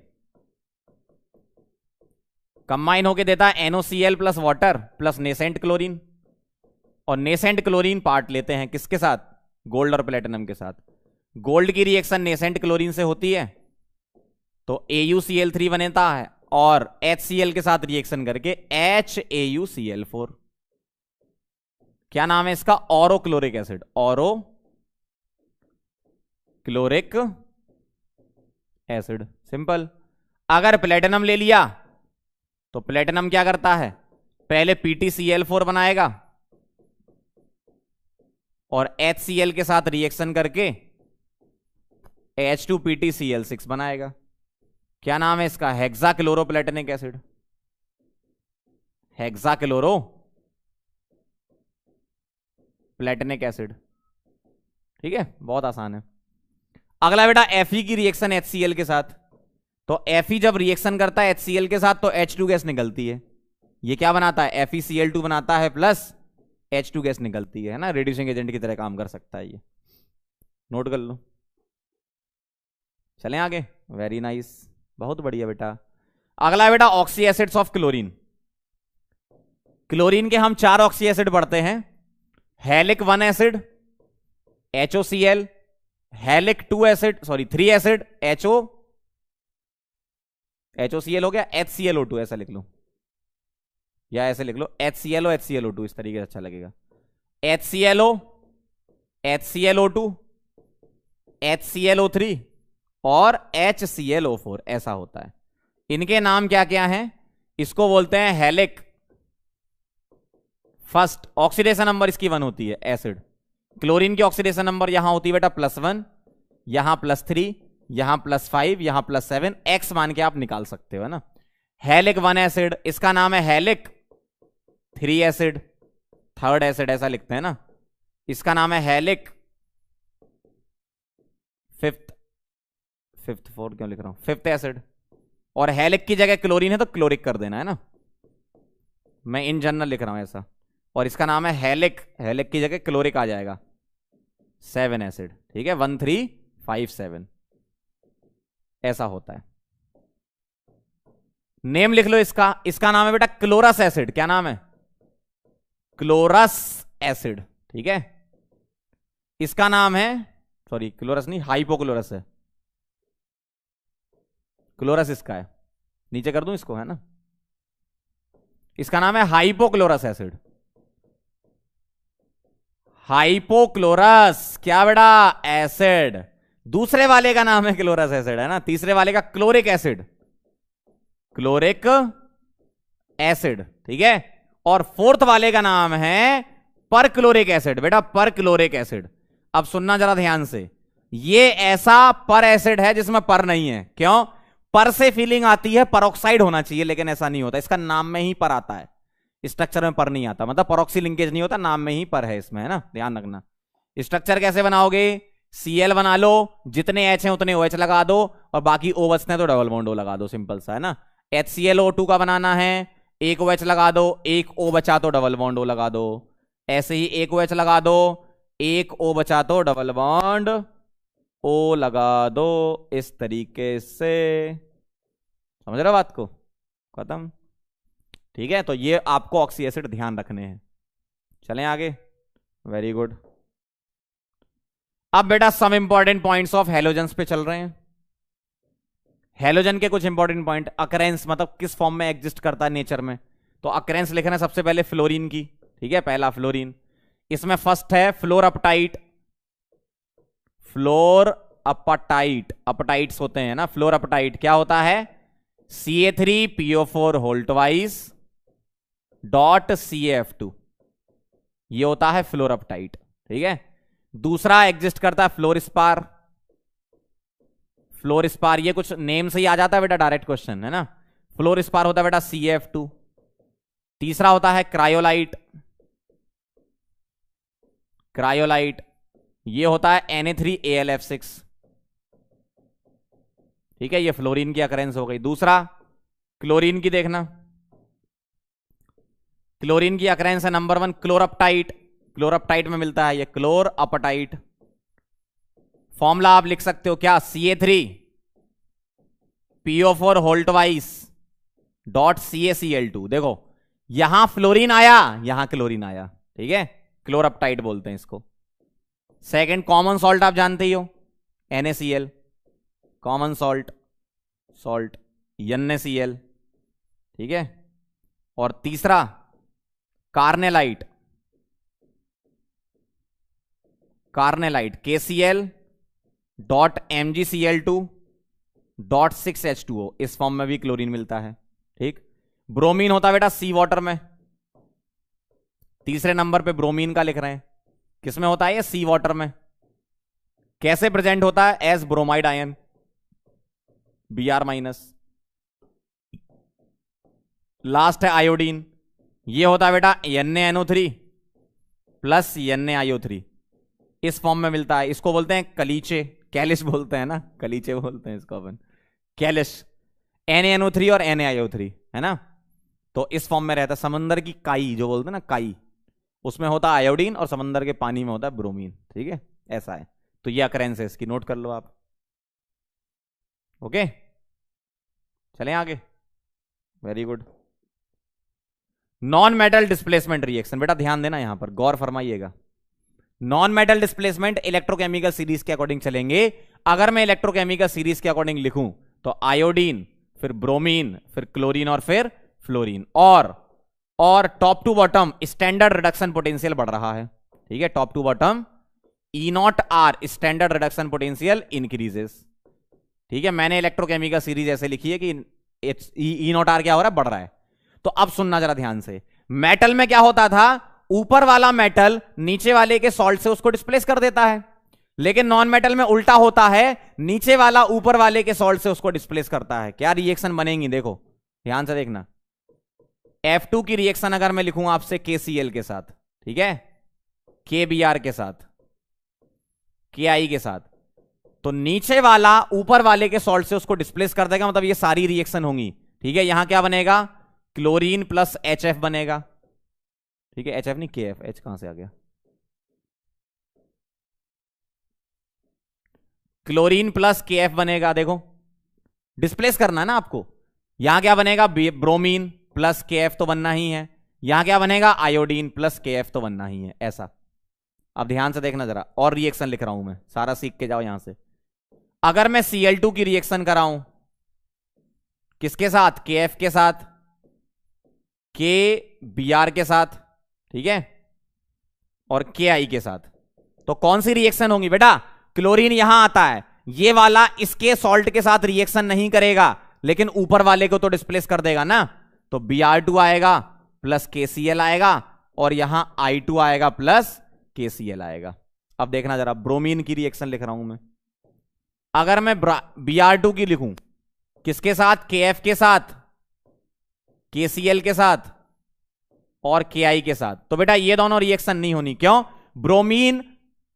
Speaker 1: कंबाइन होके देता है NOCl plus water plus nascent chlorine, और नेसेंट क्लोरीन पार्ट लेते हैं किसके साथ, गोल्ड और प्लेटिनम के साथ। गोल्ड की रिएक्शन नेसेंट क्लोरीन से होती है तो AuCl3 बनता है, और HCl के साथ रिएक्शन करके HAuCl4, क्या नाम है इसका, auro chloric acid, auro chloric acid, simple. अगर प्लेटिनम ले लिया तो प्लेटिनम क्या करता है, पहले PtCl4 बनाएगा और HCl के साथ रिएक्शन करके H2PtCl6 बनाएगा, क्या नाम है इसका, हेक्साक्लोरोप्लेटिनिक एसिड, हेक्साक्लोरो प्लेटिनिक एसिड, ठीक है, बहुत आसान है। अगला बेटा Fe की रिएक्शन HCl के साथ, तो Fe जब रिएक्शन करता है HCl के साथ तो H2 गैस निकलती है, ये क्या बनाता है, FeCl2 बनाता है प्लस H2 गैस निकलती है ना, रिड्यूसिंग एजेंट की तरह काम कर सकता है ये, नोट कर लो। चलें आगे, वेरी नाइस, बहुत बढ़िया बेटा। अगला बेटा oxy acids of chlorine, chlorine के हम 4 ऑक्सी एसिड पढ़ते हैं, हेलिक 1 acid HOCl, हेलिक 2 acid, sorry 3 acid HOCl हो गया, HClO2 ऐसा लिख लो, या ऐसे लिख लो HClO HClO2, इस तरीके से अच्छा लगेगा, HClO HClO2 HClO3 और HClO4, ऐसा होता है। इनके नाम क्या क्या हैं, इसको बोलते हैं हेलिक, फर्स्ट ऑक्सीडेशन नंबर इसकी 1 होती है, एसिड, क्लोरीन की ऑक्सीडेशन नंबर यहां होती है बेटा +1, यहां +3, यहां +5, यहां +7, एक्स मान के आप निकाल सकते हो ना। हेलिक 1 एसिड, इसका नाम है हेलिक 3 एसिड, थर्ड एसिड ऐसा लिखते हैं ना, इसका नाम है हेलिक फिफ्थ 4 क्यों लिख रहा हूं, 5th एसिड, और हेलिक की जगह क्लोरीन है तो क्लोरिक कर देना है ना, मैं इन जनरल लिख रहा हूं ऐसा। और इसका नाम है हेलिक, हेलिक की जगह क्लोरिक आ जाएगा, 7 एसिड। ठीक है, 1357 ऐसा होता है। नेम लिख लो इसका, इसका नाम है बेटा क्लोरस एसिड। क्या नाम है? Chlorous acid. ठीक है, इसका नाम है, सॉरी क्लोरस नहीं, हाइपोक्लोरस है, क्लोरस इसका है, नीचे कर दूं इसको, है ना। इसका नाम है हाइपोक्लोरस एसिड, हाइपोक्लोरस क्या बेटा? एसिड। दूसरे वाले का नाम है क्लोरस एसिड, है ना। तीसरे वाले का क्लोरिक एसिड, क्लोरिक एसिड। ठीक है, और फोर्थ वाले का नाम है परक्लोरिक एसिड, बेटा परक्लोरिक एसिड। अब सुनना जरा ध्यान से, ये ऐसा पर एसिड है जिसमें पर नहीं है। क्यों? पर से फीलिंग आती है परऑक्साइड होना चाहिए, लेकिन ऐसा नहीं होता, इसका नाम में ही पर आता है, स्ट्रक्चर में पर नहीं आता, मतलब परऑक्सी लिंकेज नहीं होता, नाम में ही पर है इसमें, है ना, ध्यान रखना। स्ट्रक्चर कैसे बनाओगे? Cl बना लो, जितने H हैं उतने OH लगा दो, और बाकी O बचते हैं तो डबल बॉन्ड O लगा दो, सिंपल सा, है ना। HClO2 का बनाना है, एक OH लगा दो, एक O बचा तो डबल बॉन्ड O लगा दो। ऐसे ही एक OH लगा दो, एक O बचा तो डबल बॉन्ड O लगा दो, इस तरीके से। समझ रहे बात को? खत्म। ठीक है, तो ये आपको ऑक्सी एसिड ध्यान रखने हैं। चलें आगे, वेरी गुड। अब बेटा some important points of halogens पे चल रहे हैं। हेलोजन के कुछ इंपॉर्टेंट पॉइंट, अकरेंस मतलब किस फॉर्म में एग्जिस्ट करता है नेचर में, तो अकरेंस लिखना है सबसे पहले फ्लोरीन की। ठीक है, पहला फ्लोरीन, इसमें फर्स्ट है फ्लोरअपटाइट, फ्लोरअपटाइट, अपटाइट्स होते हैं ना, फ्लोरअपटाइट क्या होता है? Ca3PO4 whole twice dot CaF2, ये होता है फ्लोरअपटाइट। ठीक है, दूसरा एग्जिस्ट करता है फ्लोरिस्पार, फ्लोरिस्पार ये कुछ नेम से ही आ जाता है बेटा, डायरेक्ट क्वेश्चन, है ना। फ्लोरिस्पार होता है बेटा CaF2। तीसरा होता है क्रायोलाइट, क्रायोलाइट ये होता है Na3AlF6। ठीक है, ये फ्लोरीन की अकरेंस हो गई। दूसरा क्लोरीन की देखना, क्लोरीन की अकरेंस है नंबर 1 क्लोरअपटाइट, क्लोरअपटाइट में मिलता है ये क्लोरअपटाइट। फॉर्मूला आप लिख सकते हो क्या? Ca3PO4 whole twice dot CaCl2। देखो यहां फ्लोरीन आया, यहां क्लोरीन आया। ठीक है, क्लोरअपटाइट बोलते हैं इसको। सेकंड कॉमन सॉल्ट आप जानते ही हो, NaCl, common salt, salt NaCl। ठीक है, और तीसरा carnallite, carnallite KCl dot MgCl2 dot 6H2O, इस फॉर्म में भी क्लोरीन मिलता है। ठीक, ब्रोमीन होता है बेटा सी वाटर में, तीसरे नंबर पे ब्रोमीन का लिख रहे हैं, किसमें होता है ये? सी वाटर में। कैसे प्रेजेंट होता है? As bromide ion, Br-। Last है आयोडीन, ये होता है बेटा NaNO3 प्लस NaIO3, इस फॉर्म में मिलता है। इसको बोलते हैं कलीचे, कैलिश बोलते हैं ना, कलीचे बोलते हैं इसको अपन, कैलिश। NaNO3 और NaIO3, है ना, तो इस फॉर्म में रहता है। समंदर की काई जो बोलते हैं ना, काई, उसमें होता है आयोडीन, और समंदर के पानी में होता है ब्रोमीन। ठीक है, ऐसा है। तो ये अकरेंस है इसकी, नोट कर लो आप। ओके, चलें आगे, very good. Non metal displacement reaction, बेटा ध्यान देना, यहां पर गौर फरमाइएगा। Non metal displacement electrochemical series के अकॉर्डिंग चलेंगे। अगर मैं इलेक्ट्रोकेमिकल सीरीज के अकॉर्डिंग लिखूं तो आयोडीन, फिर ब्रोमीन, फिर क्लोरीन, और फिर फ्लोरीन, और top to bottom standard reduction potential बढ़ रहा है। ठीक है, top to bottom E0R standard reduction potential increases. ठीक है, मैंने इलेक्ट्रोकेमिकल सीरीज ऐसे लिखी है कि E0R क्या हो रहा है? बढ़ रहा है। तो अब सुनना जरा ध्यान से, मेटल में क्या होता था? ऊपर वाला मेटल नीचे वाले के सॉल्ट से उसको डिस्प्लेस कर देता है, लेकिन नॉन मेटल में उल्टा होता है, नीचे वाला ऊपर वाले के सॉल्ट से उसको डिस्प्लेस करता है। क्या रिएक्शन बनेंगी? देखो ध्यान से देखना। F2 की रिएक्शन अगर मैं लिखूं आपसे KCl के साथ, ठीक है, KBr के साथ, KI के साथ, तो नीचे वाला ऊपर वाले के सॉल्ट से उसको डिस्प्लेस कर देगा, मतलब ये सारी रिएक्शन होंगी। ठीक है, यहां क्या बनेगा? क्लोरीन प्लस HF बनेगा, ठीक है, HF नहीं KF, H कहां से आ गया, क्लोरीन प्लस KF बनेगा, देखो डिस्प्लेस करना है ना आपको। यहां क्या बनेगा, ब्रोमीन प्लस KF तो बनना ही है, यहां क्या बनेगा, आयोडीन प्लस KF तो बनना ही है, ऐसा। अब ध्यान से देखना जरा, और रिएक्शन लिख रहा हूं मैं, सारा सीख के जाओ यहां से। अगर मैं Cl2 की रिएक्शन कराऊं किसके साथ, KF के साथ, KBr के साथ, ठीक है, और KI के साथ, तो कौन सी रिएक्शन होगी बेटा, क्लोरीन यहां आता है, ये वाला इसके सॉल्ट के साथ रिएक्शन नहीं करेगा, लेकिन ऊपर वाले को तो डिस्प्लेस कर देगा ना, तो Br2 आएगा प्लस KCl आएगा, और यहां I2 आएगा प्लस KCl आएगा। अब देखना जरा, ब्रोमीन की रिएक्शन लिख रहा हूं मैं। अगर मैं Br2 की लिखूं किसके साथ, KF के साथ, KCl के साथ और KI के साथ, तो बेटा ये दोनों रिएक्शन नहीं होनी। क्यों, ब्रोमीन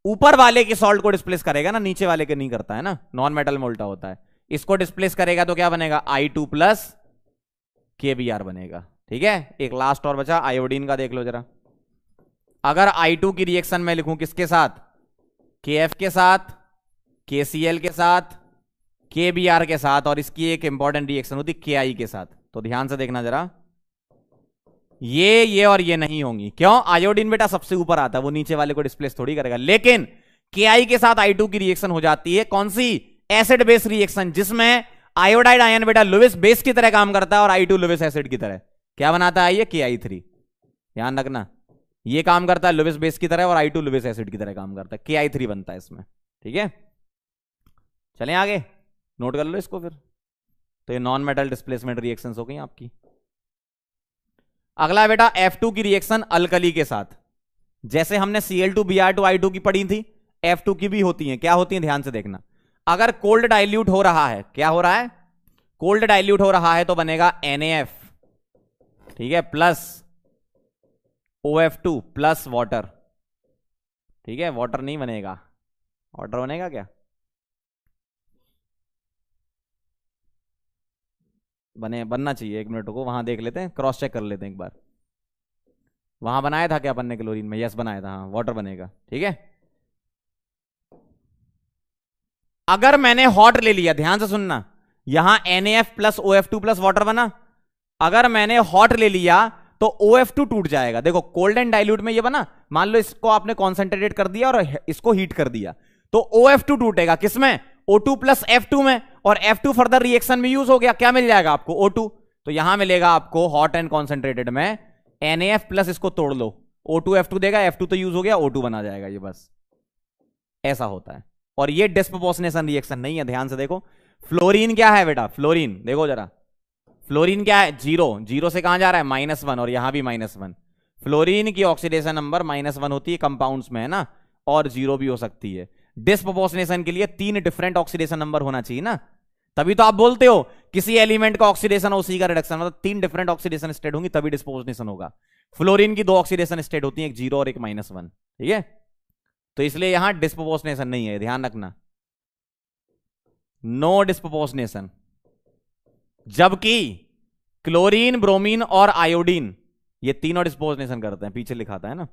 Speaker 1: ऊपर वाले के सॉल्ट को डिस्प्लेस करेगा ना, नीचे वाले के नहीं करता है ना, नॉन मेटल मोल्टा होता है, इसको डिस्प्लेस करेगा तो क्या बनेगा, I2 प्लस KBr बनेगा। ठीक है, एक लास्ट और बचा, आयोडीन का देख लो जरा। अगर I2 की रिएक्शन में लिखूं किसके साथ, KF के साथ, KCl के साथ, KBr के साथ, और इसकी एक इंपॉर्टेंट रिएक्शन होती KI के साथ, तो ध्यान से देखना जरा, ये और ये नहीं होंगी। क्यों, आयोडीन बेटा सबसे ऊपर आता है, वो नीचे वाले को डिस्प्लेस थोड़ी करेगा, लेकिन KI के साथ I2 की रिएक्शन हो जाती है, कौन सी, एसिड बेस रिएक्शन, जिसमें आयोडाइड आयन बेटा लुईस बेस की तरह काम करता है और I2 लुईस एसिड की तरह क्या बनाता है, ये KI3। ध्यान रखना, ये काम करता है लुईस बेस की तरह और I2 लुईस एसिड की तरह काम करता है, KI3 बनता है इसमें। ठीक है, चलें आगे, नोट कर लो इसको फिर। तो ये नॉन मेटल डिस्प्लेसमेंट रिएक्शंस हो गई आपकी। अगला बेटा F2 की रिएक्शन अल्कली के साथ, जैसे हमने Cl2Br2 I2 की पढ़ी थी, F2 की भी होती है। क्या होती है, ध्यान से देखना। अगर कोल्ड डाइल्यूट हो रहा है, क्या हो रहा है, कोल्ड डाइल्यूट हो रहा है, तो बनेगा NaF, ठीक है, प्लस OF2 प्लस वाटर। ठीक है, वाटर नहीं बनेगा, वाटर बनेगा क्या, बनना चाहिए, एक मिनट को वहां देख लेते हैं, क्रॉस चेक कर लेते हैं एक बार। वहां बनाया था क्या अपन ने क्लोरीन में, यस बनाया था, हाँ वाटर बनेगा। ठीक है, अगर मैंने हॉट ले लिया, ध्यान से सुनना, यहां NaF plus OF2 plus water बना, अगर मैंने हॉट ले लिया तो OF2 टूट जाएगा। देखो कोल्ड एंड डाइल्यूट में ये बना, मान लो इसको आपने कॉन्सेंट्रेटेड कर दिया और इसको हीट कर दिया, तो OF2 टूटेगा किसमें, O2 प्लस F2 में, और F2 फर्दर रिएक्शन में यूज हो गया, क्या मिल जाएगा आपको, O2। तो यहां मिलेगा आपको हॉट एंड कॉन्सेंट्रेटेड में NaF प्लस, इसको तोड़ लो, O2 F2 देगा, F2 तो यूज हो गया, O2 बना जाएगा, ये बस ऐसा होता है। और ये डिस्प्रोपोर्शनेशन रिएक्शन नहीं है, ध्यान से देखो। फ्लोरीन क्या है बेटा, फ्लोरीन देखो जरा, फ्लोरीन क्या है, जीरो से कहां जा रहा है, -1, और यहां भी -1। फ्लोरीन की ऑक्सीडेशन नंबर -1 होती है कंपाउंड्स में, है ना, और 0 भी हो सकती है। डिस्प्रोपोर्शनेशन के लिए 3 डिफरेंट ऑक्सीडेशन नंबर होना चाहिए ना, तभी तो आप बोलते हो किसी एलिमेंट का ऑक्सीडेशन और उसी का रिडक्शन, मतलब 3 डिफरेंट ऑक्सीडेशन स्टेट होंगी तभी डिस्प्रोपोर्शनेशन होगा। फ्लोरीन की 2 ऑक्सीडेशन स्टेट होती है, एक 0 और एक -1। ठीक है, तो इसलिए यहां डिस्प्रोपोर्शनेशन नहीं है, ध्यान रखना, नो डिस्प्रोपोर्शनेशन। जबकि क्लोरीन, ब्रोमीन और आयोडीन ये तीनों डिस्प्रोपोर्शनेशन करते हैं, पीछे लिखा था है ना।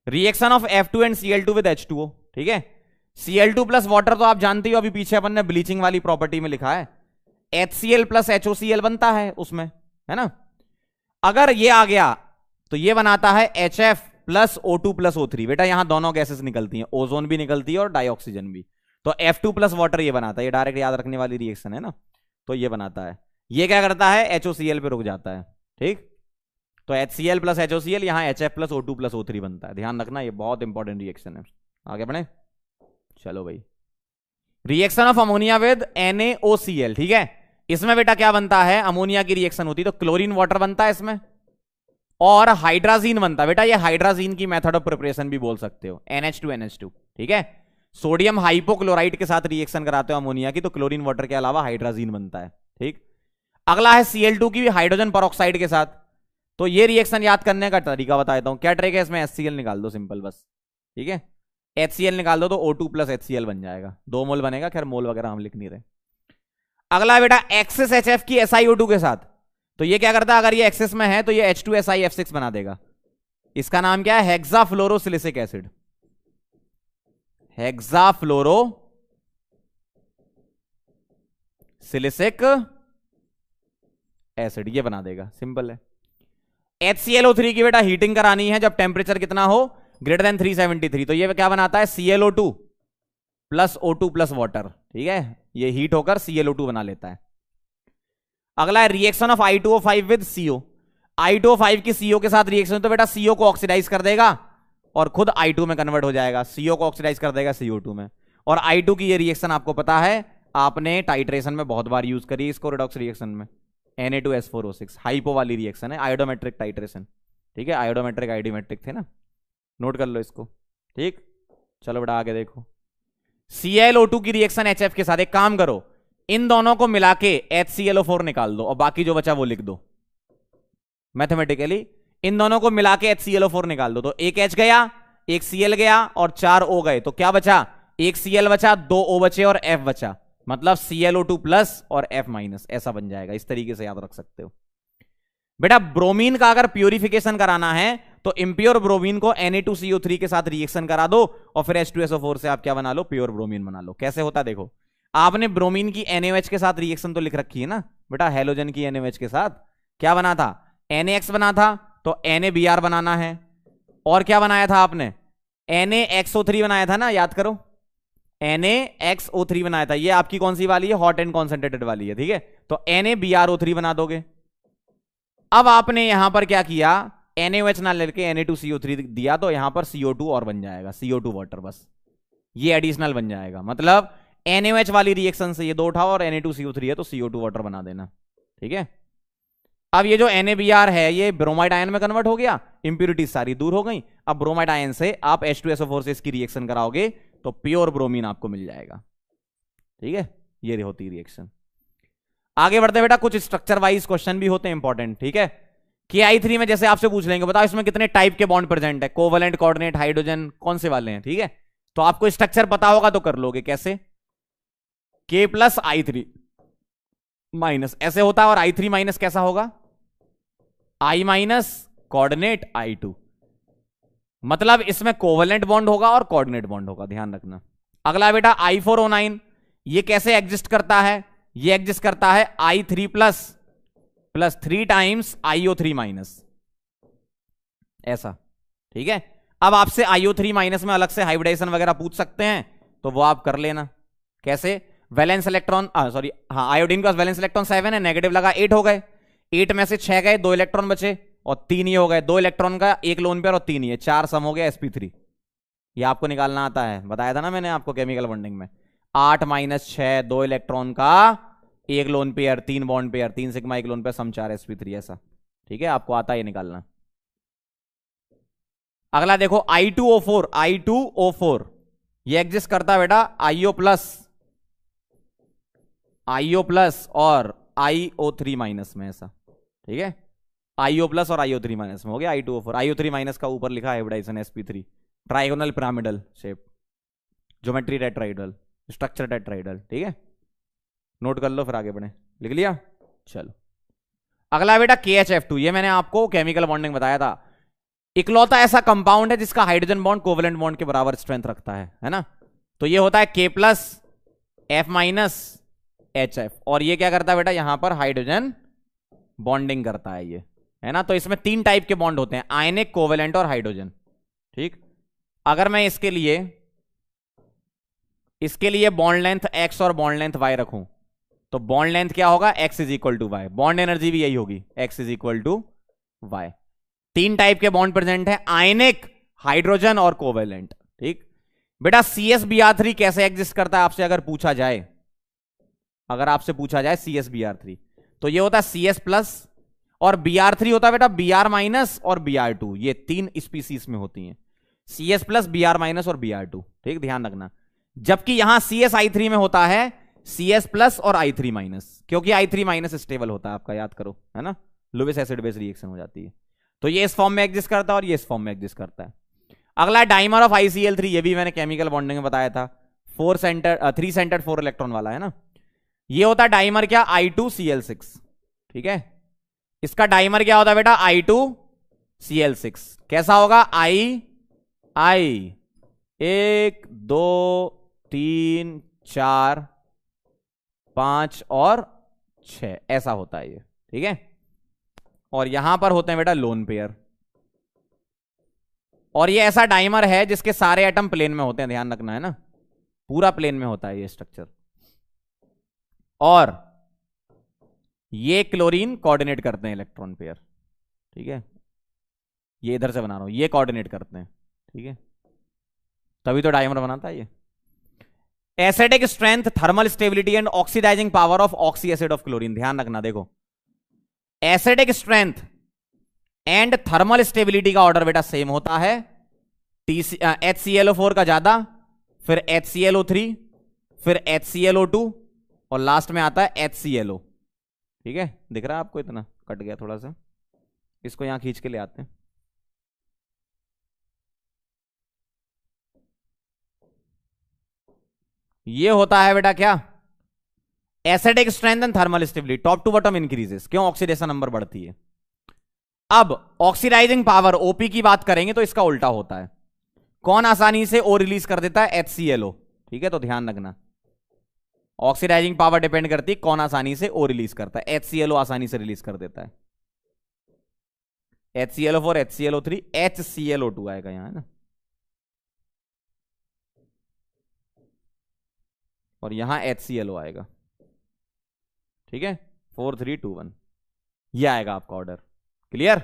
Speaker 1: Reaction of F2 and Cl2 with H2O, ठीक है, Cl2 प्लस वाटर तो आप जानते हो, अभी पीछे अपन ने ब्लीचिंग वाली प्रॉपर्टी में लिखा है, HCl प्लस HOCl बनता है उसमें, है ना। अगर ये आ गया तो ये बनाता है HF plus O2 plus O3। बेटा यहां दोनों गैसेस निकलती हैं, ओजोन भी निकलती है और डाइऑक्सीजन भी, तो F2 प्लस वाटर ये बनाता है, ये डायरेक्ट याद रखने वाली रिएक्शन है ना, तो ये बनाता है। ये क्या करता है, HOCl पे रुक जाता है, ठीक, तो HCl प्लस HOCl, यहां HF plus O2 plus O3 बनता है, ध्यान रखना, ये बहुत इंपॉर्टेंट रिएक्शन है। आगे बढ़े, चलो भाई, reaction of ammonia with NaOCl, ठीक है, इसमें बेटा क्या बनता है, अमोनिया की रिएक्शन होती है तो क्लोरीन वाटर बनता है इसमें, और हाइड्राजीन बनता है। बेटा ये हाइड्राजीन की मेथड ऑफ प्रिपरेशन भी बोल सकते हो, NH2NH2, ठीक है। सोडियम हाइपोक्लोराइड के साथ रिएक्शन कराते हो अमोनिया की, तो क्लोरीन वाटर के अलावा हाइड्राजीन बनता है, ठीक। अगला है Cl2 की हाइड्रोजन परऑक्साइड के साथ, तो ये रिएक्शन याद करने का तरीका बताता हूं। क्या ट्रिक है इसमें, HCl निकाल दो सिंपल बस, ठीक है, HCl निकाल दो तो O2 प्लस HCl बन जाएगा, 2 मोल बनेगा, खैर मोल वगैरह हम लिख नहीं रहे। अगला बेटा एक्सेस HF की SiO2 के साथ, तो ये क्या करता है, अगर ये एक्सेस में है तो ये H2SiF6 बना देगा, इसका नाम क्या है? हेक्साफ्लोरोसिलिसिक एसिड। हेक्साफ्लोरोसिलिसिक एसिड, ये बना देगा, सिंपल है। HClO3 की बेटा हीटिंग करानी है जब टेम्परेचर कितना हो, ग्रेटर देन 373, तो ये क्या बनाता है? ClO2 plus O2 plus water, ठीक है, ये हीट होकर ClO2 बना लेता है। अगला है reaction of I2O5 with CO। I2O5 की CO के साथ रिएक्शन तो बेटा CO को ऑक्सीडाइज कर देगा और खुद I2 में कन्वर्ट हो जाएगा, CO को ऑक्सीडाइज कर देगा CO2 में। और I2 की ये रिएक्शन आपको पता है, आपने टाइट्रेशन में बहुत बार यूज करी इसको, रिडॉक्स रिएक्शन में, Na2S4O6 हाइपो वाली रिएक्शन है, आयोडोमेट्रिक टाइट्रेशन, ठीक है, आयोडोमेट्रिक आइडियोमेट्रिक थे ना, नोट कर लो इसको, ठीक। चलो बेटा आगे देखो, ClO2 की रिएक्शन HF के साथ, एक काम करो, इन दोनों को मिला के HClO4 निकाल दो और बाकी जो बचा वो लिख दो मैथमेटिकली। इन दोनों को मिला के HClO4 निकाल दो, तो एक H गया, एक Cl गया और 4 O गए, तो क्या बचा? एक Cl बचा, 2 O बचे और F बचा, मतलब ClO2 प्लस और F माइनस, ऐसा बन जाएगा। इस तरीके से याद रख सकते हो बेटा। ब्रोमीन का अगर प्यूरिफिकेशन कराना है तो इंप्योर ब्रोमीन को Na2CO3 के साथ रिएक्शन करा दो और फिर H2SO4 से आप क्या बना लो? प्योर ब्रोमीन बना लो। कैसे होता देखो, आपने ब्रोमीन की NaOH के साथ रिएक्शन तो लिख रखी है ना बेटा, हेलोजन की NaOH के साथ क्या बना था? NaX बना था, तो NaBr बनाना है। और क्या बनाया था आपने? NaXO3 बनाया था ना, याद करो, NaXO3 बनाया था। ये आपकी कौन सी वाली है? हॉट एंड कॉन्सेंट्रेटेड वाली है, ठीक है, तो NaBrO3 बना दोगे। अब आपने यहां पर क्या किया? NaOH ना लेके Na2CO3 दिया, तो यहां पर CO2 और बन जाएगा, CO2 वाटर, बस ये एडिशनल बन जाएगा। मतलब NaOH वाली रिएक्शन से ये दो उठाओ और Na2CO3 है तो CO2 वाटर बना देना, ठीक है। अब ये जो NaBr है ये ब्रोमाइड आयन में कन्वर्ट हो गया, इंप्यूरिटीज सारी दूर हो गई। अब ब्रोमाइड आयन से आप H2SO4 से इसकी रिएक्शन कराओगे तो प्योर ब्रोमीन आपको मिल जाएगा, ठीक है। ये होती रिएक्शन। आगे बढ़ते बेटा, कुछ स्ट्रक्चर वाइज क्वेश्चन भी होते हैं इंपॉर्टेंट, ठीक है। Ki3 में जैसे आपसे पूछ लेंगे, बताओ इसमें कितने टाइप के बॉन्ड प्रेजेंट है, कोवलेंट, कोऑर्डिनेट, हाइड्रोजन, कौन से वाले हैं, ठीक है। तो आपको स्ट्रक्चर पता होगा तो कर लोगे। कैसे? K प्लस I3 माइनस ऐसे होता है, और I3 माइनस कैसा होगा? I माइनस कोऑर्डिनेट I2, मतलब इसमें कोवलेंट बॉन्ड होगा और कोऑर्डिनेट बॉन्ड होगा, ध्यान रखना। अगला बेटा I4O9, ये कैसे एग्जिस्ट करता है? ये एग्जिस्ट करता है I3 plus 3 times IO3 minus, ऐसा, ठीक है। अब आपसे IO3 माइनस में अलग से हाइब्रिडाइजेशन वगैरह पूछ सकते हैं, तो वो आप कर लेना। कैसे? वैलेंस इलेक्ट्रॉन, सॉरी, हाँ, आयोडीन का वैलेंस इलेक्ट्रॉन 7 है, नेगेटिव लगा, 8 हो गए, 8 में से 6 गए, 2 इलेक्ट्रॉन बचे और 3 ये हो गए, 2 इलेक्ट्रॉन का, 1 लोन पेयर और 3 ये, 4 सम हो गया sp3। ये आपको निकालना आता है, बताया था ना मैंने आपको केमिकल बॉन्डिंग में, 8 माइनस 6, 2 इलेक्ट्रॉन का, 1 lone pair, 3 bond pair, 3 sigma 1 lone pair, sum 4 sp3, ऐसा, ठीक है, आपको आता है निकालना। अगला देखो I2O4, ये एग्जिस्ट करता है बेटा IO प्लस और IO3 माइनस में, ऐसा, ठीक है, IO प्लस और IO3 माइनस में हो गया I2O4। IO3 माइनस का ऊपर लिखा hybridisation sp3, trigonal pyramidal shape, geometry tetrahedral, structure tetrahedral, ठीक है, नोट कर लो, फिर आगे बढ़े। लिख लिया? चलो अगला बेटा KHF2, ये मैंने आपको केमिकल बॉन्डिंग बताया था, इकलौता ऐसा कंपाउंड है जिसका हाइड्रोजन बॉन्ड कोवलेंट बॉन्ड के बराबर स्ट्रेंथ रखता है ना। तो ये होता है K plus F minus HF, और ये क्या करता है बेटा? यहां पर हाइड्रोजन बॉन्डिंग करता है ये, है ना। तो इसमें 3 टाइप के बॉन्ड होते हैं, आयनिक, कोवलेंट और हाइड्रोजन, ठीक। अगर मैं इसके लिए बॉन्ड लेंथ x और बॉन्ड लेंथ y रखूं, तो बॉन्ड लेंथ क्या होगा? x is equal to Y, bond energy भी यही होगी, x is equal to Y. 3 type के बॉन्ड प्रेजेंट है, आयनिक, हाइड्रोजन और कोवेलेंट, ठीक। बेटा CsBr3 कैसे एग्जिस्ट करता है? आपसे अगर पूछा जाए CsBr3, तो ये होता है CS प्लस, और Br3 होता है बेटा Br माइनस और Br2, ये 3 स्पीसीज में होती हैं, CS प्लस, Br माइनस और Br2, ठीक, ध्यान रखना। जबकि यहां CsI3 में होता है CS प्लस और I3 माइनस, क्योंकि I3 माइनस स्टेबल होता है आपका, याद करो, है ना, लुईस एसिड बेस रिएक्शन हो जाती है। तो ये इस फॉर्म में एग्जिस्ट करता है और ये इस फॉर्म में एग्जिस्ट करता है। अगला डाइमर ऑफ ICl3, ये भी मैंने केमिकल बॉन्डिंग में बताया था, 3 सेंटर्ड 4 इलेक्ट्रॉन वाला, है ना। ये होता है डाइमर क्या? I2Cl6, ठीक है। इसका डाइमर क्या होता है बेटा? I2 Cl6 कैसा होगा? I 1 2 3 4 5 और 6 ऐसा होता है ये, ठीक है। और यहां पर होते हैं बेटा लोन पेयर, और ये ऐसा डाइमर है जिसके सारे एटम प्लेन में होते हैं, ध्यान रखना है ना, पूरा प्लेन में होता है ये स्ट्रक्चर। और ये क्लोरीन कोऑर्डिनेट करते हैं इलेक्ट्रॉन पेयर, ठीक है। ये इधर से बना रहा हूं, ये कोऑर्डिनेट करते हैं, ठीक है, तभी तो डाइमर बनाता है ये। Acidic strength, thermal stability and oxidising power of oxyacid of chlorine, ध्यान रखना। देखो acidic strength and thermal stability का ऑर्डर बेटा सेम होता है, HClO4 का ज्यादा, फिर HClO3, फिर HClO2 और लास्ट में आता है HClO, ठीक है। दिख रहा है आपको? इतना कट गया थोड़ा सा, इसको यहां खींच के ले आते हैं। ये होता है बेटा क्या? Acidic strength and thermal stability, top to bottom increases, क्यों? ऑक्सीडेशन नंबर बढ़ती है। अब ऑक्सीडाइजिंग पावर ओपी की बात करेंगे तो इसका उल्टा होता है। कौन आसानी से ओ रिलीज कर देता है? HClO, ठीक है, तो ध्यान रखना ऑक्सीडाइजिंग पावर डिपेंड करती है कौन आसानी से ओ रिलीज करता है। HClO आसानी से रिलीज कर देता है, HClO4, HClO3, HClO2 आएगा यहां, है ना, और यहां HClO आएगा, ठीक है। 4 3 2 1 ये आएगा आपका ऑर्डर। क्लियर?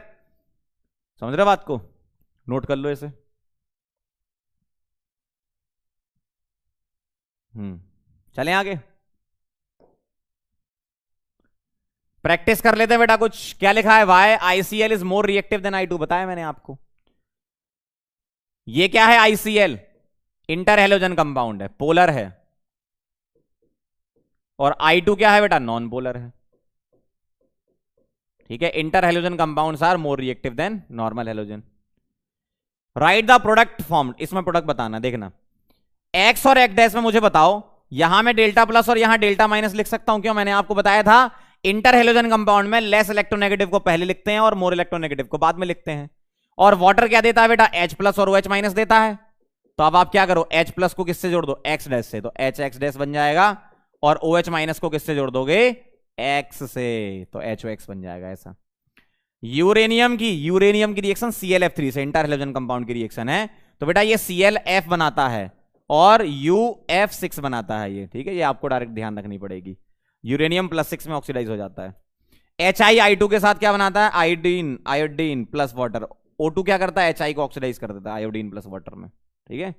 Speaker 1: समझ रहे बात को? नोट कर लो इसे। चलें आगे, प्रैक्टिस कर लेते हैं बेटा। कुछ क्या लिखा है? Why ICl is more reactive than I2, बताया मैंने आपको। ये क्या है? ICl इंटर हेलोजन कंपाउंड है, पोलर है, और I2 क्या है बेटा? नॉन पोलर है, ठीक है। Interhalogen compounds are more reactive than normal halogen. Right the product form, इसमें प्रोडक्ट बताना। देखना एक्स और एक्स डैश में मुझे बताओ, यहां मैं डेल्टा प्लस और यहां डेल्टा माइनस लिख सकता हूं, क्यों? मैंने आपको बताया था इंटर हेलोजन कंपाउंड में लेस इलेक्ट्रोनेगेटिव को पहले लिखते हैं और मोर इलेक्ट्रोनेगेटिव को बाद में लिखते हैं। और वाटर क्या देता है बेटा? H प्लस और OH माइनस देता है। तो अब आप क्या करो? H प्लस को किससे जोड़ दो? एक्स डैश से, तो HX डैश बन जाएगा, और OH माइनस को किससे जोड़ दोगे? X से, तो HOX बन जाएगा ऐसा। यूरेनियम की रिएक्शन ClF3 से, इंटर हेलोजन कंपाउंड की रिएक्शन है, तो बेटा ये ClF बनाता है और UF6 बनाता है ये, ठीक है। ये आपको डायरेक्ट ध्यान रखनी पड़ेगी। यूरेनियम +6 में ऑक्सीडाइज हो जाता है। HiI2 के साथ क्या बनाता है? Iodine plus water. O2 क्या करता है? HI को ऑक्सीडाइज कर देता है आयोडीन प्लस वाटर में, ठीक है।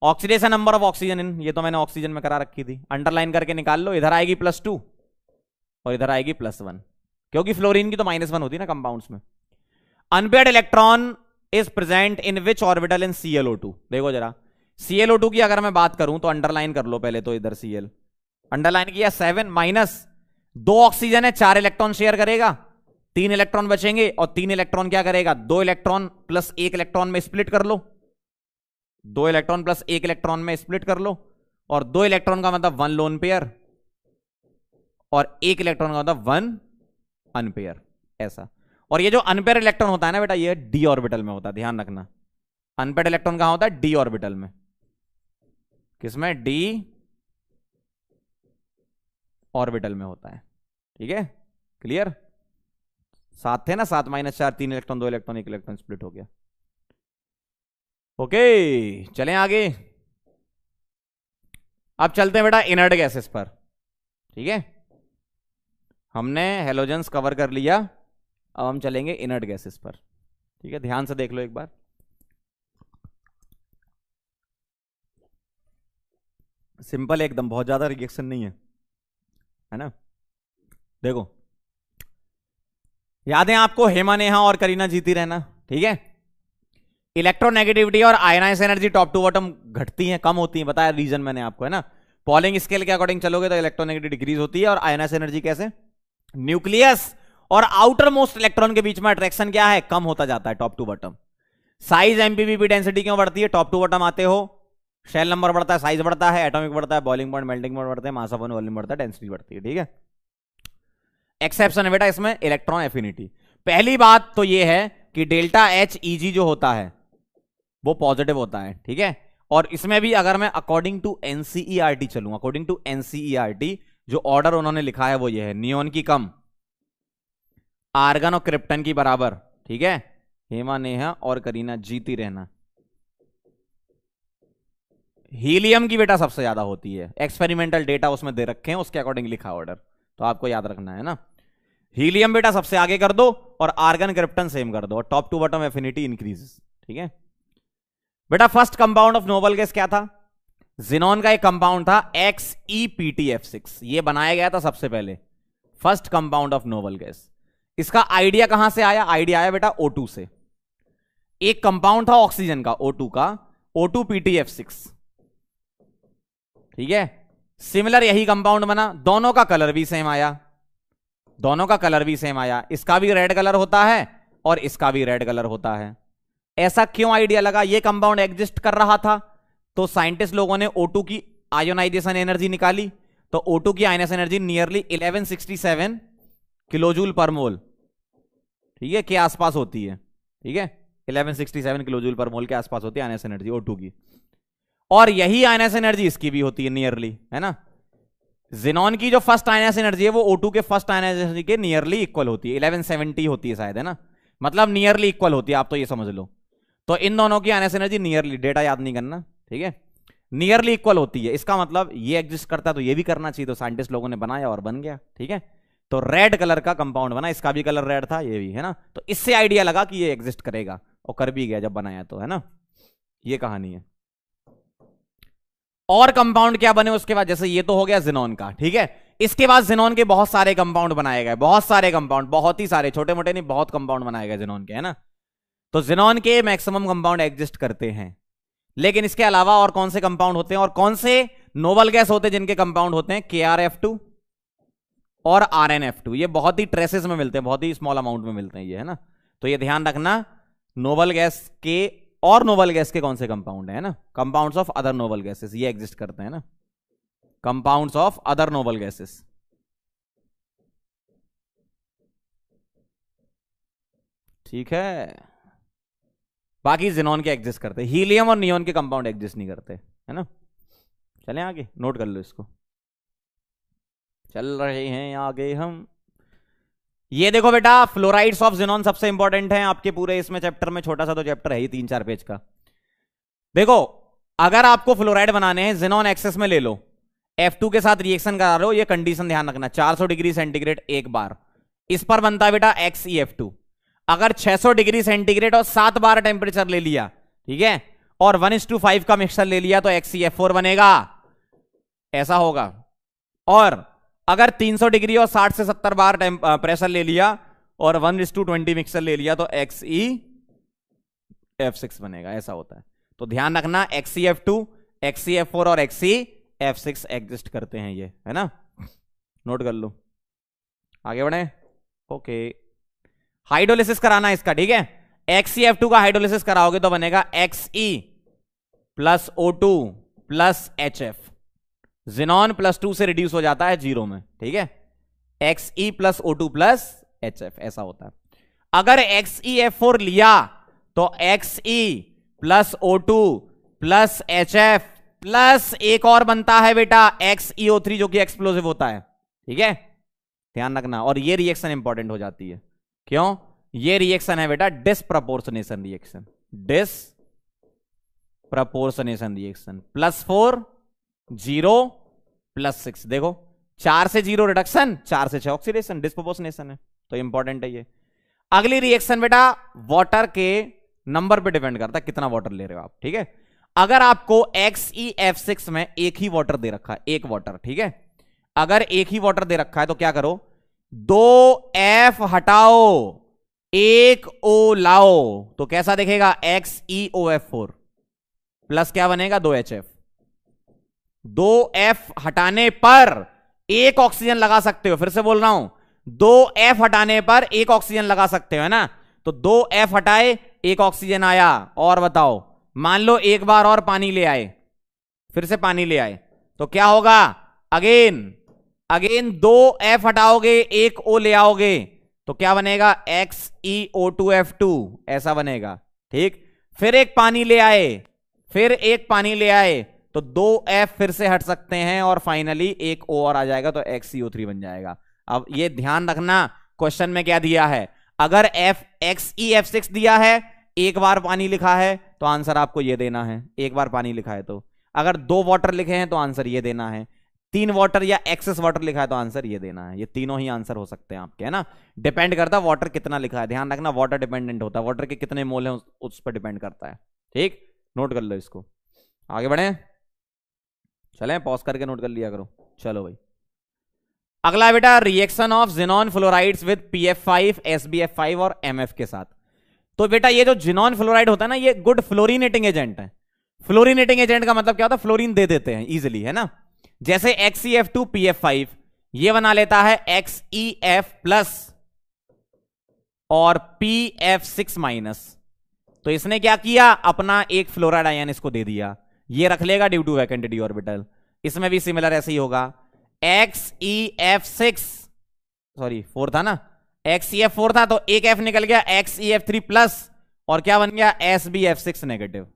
Speaker 1: Oxidation number of oxygen in, ये तो मैंने ऑक्सीजन में करा रखी थी, अंडरलाइन करके निकाल लो। इधर आएगी +2 और इधर आएगी +1, क्योंकि फ्लोरीन की तो -1 होती है ना कंपाउंड्स में। Unpaired electron is present in which orbital in ClO2? देखो जरा, ClO2 की अगर मैं बात करूं तो अंडरलाइन कर लो पहले तो, इधर Cl अंडरलाइन किया, 7 माइनस 2 ऑक्सीजन है, 4 इलेक्ट्रॉन शेयर करेगा, 3 इलेक्ट्रॉन बचेंगे, और 3 इलेक्ट्रॉन क्या करेगा? 2 इलेक्ट्रॉन प्लस 1 इलेक्ट्रॉन में स्प्लिट कर लो, 2 इलेक्ट्रॉन प्लस 1 इलेक्ट्रॉन में स्प्लिट कर लो, और 2 इलेक्ट्रॉन का मतलब 1 लोन पेयर, और 1 इलेक्ट्रॉन का मतलब 1 अनपेयर, ऐसा। और ये जो अनपेयर इलेक्ट्रॉन होता है ना बेटा, ये d ऑर्बिटल में होता है, ध्यान रखना। अनपेयर इलेक्ट्रॉन कहां होता है? d ऑर्बिटल में। किसमें? d ऑर्बिटल में होता है, ठीक है। क्लियर? 7 थे ना, 7 minus 4, 3 electron, 2 electron, 1 electron split हो गया। ओके, चलें आगे। अब चलते हैं बेटा इनर्ट गैसेस पर, ठीक है। हमने हेलोजन्स कवर कर लिया, अब हम चलेंगे इनर्ट गैसेस पर, ठीक है। ध्यान से देख लो एक बार। सिंपल एकदम, बहुत ज्यादा रिएक्शन नहीं है ना। देखो, याद है आपको हेमा, नेहा और करीना जीती रहना, ठीक है। इलेक्ट्रोनेगेटिविटी और ionise energy top to bottom घटती हैं, कम होती हैं, बताया रीजन मैंने आपको, है ना। पॉलिंग स्केल के अकॉर्डिंग चलोगे तो इलेक्ट्रोनेगेटिविटी डिक्रीज होती है, और आयनाइज एनर्जी कैसे? न्यूक्लियस और आउटर मोस्ट इलेक्ट्रॉन के बीच में अट्रैक्शन क्या है? कम होता जाता है top to bottom. Size MPP density क्यों बढ़ती है? टॉप टू बॉटम आते हो, शेल नंबर बढ़ता है, साइज बढ़ता है, एटॉमिक बढ़ता है, बॉइलिंग पॉइंट, मेल्टिंग पॉइंट बढ़ते हैं, मास ऑफ वॉल्यूम बढ़ता है, डेंसिटी बढ़ती है, ठीक है। एक्सेप्शन है बेटा इसमें इलेक्ट्रॉन एफिनिटी। पहली बात तो ये है, कि डेल्टा एच ईजी जो होता है वो पॉजिटिव होता है, ठीक है। और इसमें भी अगर मैं अकॉर्डिंग टू एनसीईआरटी चलूं, अकॉर्डिंग टू एनसीईआरटी जो ऑर्डर उन्होंने लिखा है वो ये है, नियोन की कम, आर्गन और क्रिप्टन की बराबर, ठीक है। हेमा नेहा और करीना जीती रहना। हीलियम की बेटा सबसे ज्यादा होती है, एक्सपेरिमेंटल डेटा उसमें दे रखे हैं, उसके अकॉर्डिंग लिखा ऑर्डर, तो आपको याद रखना है ना। हीलियम बेटा सबसे आगे कर दो और आर्गन क्रिप्टन सेम कर दो और top to bottom affinity increases, ठीक है बेटा। First compound of noble gas क्या था? जिनॉन का एक कंपाउंड था XePtF6, ये बनाया गया था सबसे पहले, first compound of noble gas. इसका आइडिया कहां से आया? आइडिया आया बेटा O2 से। एक कंपाउंड था ऑक्सीजन का O2 का, O2PtF6, ठीक है। सिमिलर यही कंपाउंड बना, दोनों का कलर भी सेम आया, दोनों का कलर भी सेम आया, इसका भी रेड कलर होता है और इसका भी रेड कलर होता है। ऐसा क्यों आइडिया लगा? ये कंपाउंड एग्जिस्ट कर रहा था, तो साइंटिस्ट लोगों ने O2 की आयोनाइजेशन एनर्जी निकाली, तो O2 की आयोनाइजेशन एनर्जी नियरली 1167 किलोजूल पर मोल, ठीक है, के आसपास होती है, ठीक है। 1167 किलोजूल पर मोल के आसपास होती है आयोनाइजेशन एनर्जी O2 की, और यही आयोनाइजेशन एनर्जी इसकी भी होती है नियरली, है ना। जिनॉन की जो फर्स्ट आयोनाइजेशन एनर्जी है वो O2 के फर्स्ट आयोनाइजेशन एनर्जी के नियरली इक्वल होती है, 1170 होती है शायद, है ना, मतलब नियरली इक्वल होती है, आप तो ये समझ लो। तो इन दोनों की आयोनाइजेशन एनर्जी नियरली, डेटा याद नहीं करना, ठीक है, नियरली इक्वल होती है। इसका मतलब ये एग्जिस्ट करता है तो ये भी करना चाहिए, तो साइंटिस्ट लोगों ने बनाया और बन गया, ठीक है। तो रेड कलर का कंपाउंड बना, इसका भी कलर रेड था, ये भी, है ना। तो इससे आइडिया लगा कि ये एग्जिस्ट करेगा, और कर भी गया जब बनाया तो, है ना। ये कहानी है। और कंपाउंड क्या बने उसके बाद? जैसे ये तो हो गया जिनॉन का, ठीक है। इसके बाद जिनॉन के बहुत सारे कंपाउंड बनाए गए, बहुत सारे कंपाउंड, बहुत ही सारे, छोटे मोटे नहीं, बहुत कंपाउंड बनाए गए जिनॉन के, है ना। तो जिनॉन के मैक्सिमम कंपाउंड एग्जिस्ट करते हैं, लेकिन इसके अलावा और कौन से कंपाउंड होते हैं, और कौन से नोबल गैस होते हैं जिनके कंपाउंड होते हैं? KrF2 और RnF2। ये बहुत ही ट्रेसेस में मिलते हैं, बहुत ही स्मॉल अमाउंट में मिलते हैं ये, है ना। तो ये ध्यान रखना, नोबल गैस के और नोबल गैस के कौन से कंपाउंड है ना। Compounds of other noble gases ये एग्जिस्ट करते हैं ना, compounds of other noble gases, ठीक है। बाकी जिनॉन के एग्जिस्ट करते हैं, हीलियम और नियोन के कंपाउंड एग्जिस्ट नहीं करते, है ना। चलें आगे, नोट कर लो इसको, चल रहे हैं आगे हम। ये देखो बेटा, फ्लोराइड्स ऑफ जिनॉन सबसे इंपॉर्टेंट है आपके पूरे इसमें चैप्टर में, छोटा सा तो चैप्टर है ही 3-4 पेज का। देखो, अगर आपको फ्लोराइड बनाने हैं, जिनॉन एक्सेस में ले लो, F2 के साथ रिएक्शन करा लो, ये कंडीशन ध्यान रखना, 400 डिग्री सेंटीग्रेड एक बार, इस पर बनता है बेटा XeF2। अगर 600 डिग्री सेंटीग्रेड और 7 बार टेम्परेचर ले लिया, ठीक है, और 1:5 का मिक्सचर ले लिया, तो XeF4 बनेगा, ऐसा होगा। और अगर 300 डिग्री और 60 से 70 बार प्रेशर ले लिया और 1:20 मिक्सचर ले लिया, तो XeF6 बनेगा, ऐसा होता है। तो ध्यान रखना, XeF2, XeF4 और XeF6 एग्जिस्ट करते हैं ये, है ना, नोट कर लो। आगे बढ़े, ओके। हाइड्रोलिसिस कराना है इसका, ठीक है। XeF2 का हाइड्रोलिसिस कराओगे तो बनेगा Xe + O2 + HF, जिनॉन +2 से रिड्यूस हो जाता है 0 में, ठीक है। Xe + O2 + HF ऐसा होता है। अगर XeF4 लिया तो Xe + O2 + HF प्लस एक और बनता है बेटा XeO3 जो कि एक्सप्लोसिव होता है, ठीक है, ध्यान रखना। और ये रिएक्शन इंपॉर्टेंट हो जाती है, क्यों? ये रिएक्शन है बेटा डिसप्रपोर्शनेशन रिएक्शन, डिसप्रपोर्शनेशन रिएक्शन। +4 0 +6, देखो 4 से 0 रिडक्शन, 4 से 6 ऑक्सीडेशन, डिसप्रपोर्शनेशन है, तो इंपॉर्टेंट है ये। अगली रिएक्शन बेटा वाटर के नंबर पे डिपेंड करता है, कितना वाटर ले रहे हो आप, ठीक है। अगर आपको XeF6 में एक ही वाटर दे रखा है, एक वाटर, ठीक है, अगर एक ही वाटर दे रखा है तो क्या करो, 2 F हटाओ, 1 O लाओ, तो कैसा दिखेगा? XeOF4 प्लस क्या बनेगा? 2 HF। 2 F हटाने पर एक ऑक्सीजन लगा सकते हो, फिर से बोल रहा हूं, 2 F हटाने पर एक ऑक्सीजन लगा सकते हो, है ना। तो 2 F हटाए, एक ऑक्सीजन आया। और बताओ, मान लो एक बार और पानी ले आए, फिर से पानी ले आए, तो क्या होगा? अगेन 2 F हटाओगे, 1 O ले आओगे, तो क्या बनेगा XeO2F2 ऐसा बनेगा। ठीक, फिर एक पानी ले आए, फिर एक पानी ले आए तो 2 F फिर से हट सकते हैं और फाइनली एक O और आ जाएगा तो XeO3 बन जाएगा। अब ये ध्यान रखना क्वेश्चन में क्या दिया है, अगर XeF6 दिया है, एक बार पानी लिखा है तो आंसर आपको ये देना है, एक बार पानी लिखा है तो। अगर 2 वाटर लिखे हैं तो आंसर ये देना है, 3 वाटर या एक्सेस वाटर लिखा है तो आंसर ये देना है। ये तीनों ही आंसर हो सकते हैं आपके, है ना। डिपेंड करता है वाटर कितना लिखा है, ध्यान रखना वाटर डिपेंडेंट होता है, वाटर के कितने मोल हैं उस पर डिपेंड करता है। ठीक, नोट कर लो इसको। आगे बढ़े, चलें, पॉज करके नोट कर लिया करो। चलो भाई, अगला बेटा reaction of xenon fluorides with PF5, SbF5 और MF के साथ। तो बेटा ये जो जिनॉन फ्लोराइड होता है ना, ये गुड फ्लोरिनेटिंग एजेंट है। फ्लोरिनेटिंग एजेंट का मतलब क्या होता है, फ्लोरीन दे देते हैं इजीली, है ना। जैसे XeF2 PF5 ये बना लेता है XeF+ और PF6 माइनस। तो इसने क्या किया, अपना एक फ्लोराइड आयन इसको दे दिया, ये रख लेगा due to vacant D orbital. इसमें भी सिमिलर ऐसे ही होगा, XeF6 सॉरी 4 था ना, XeF4 था तो एक F निकल गया, XeF3+ और क्या बन गया SbF6 नेगेटिव।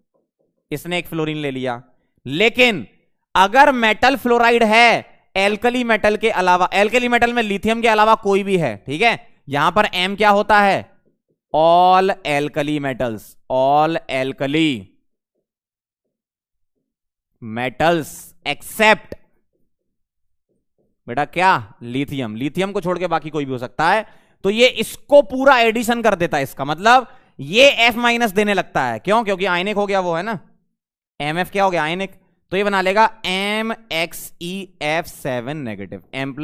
Speaker 1: इसने एक फ्लोरीन ले लिया। लेकिन अगर मेटल फ्लोराइड है एल्कली मेटल के अलावा, एल्कली मेटल में लिथियम के अलावा कोई भी है, ठीक है, यहां पर M क्या होता है, all alkali metals, all alkali metals accept बेटा क्या, लिथियम। लिथियम को छोड़ के बाकी कोई भी हो सकता है। तो ये इसको पूरा एडिशन कर देता है, इसका मतलब ये F- देने लगता है। क्यों, क्योंकि आयनिक हो गया वो, है ना। MF क्या हो गया, आयनिक। तो ये बना लेगा MXeF7 नेगेटिव, M+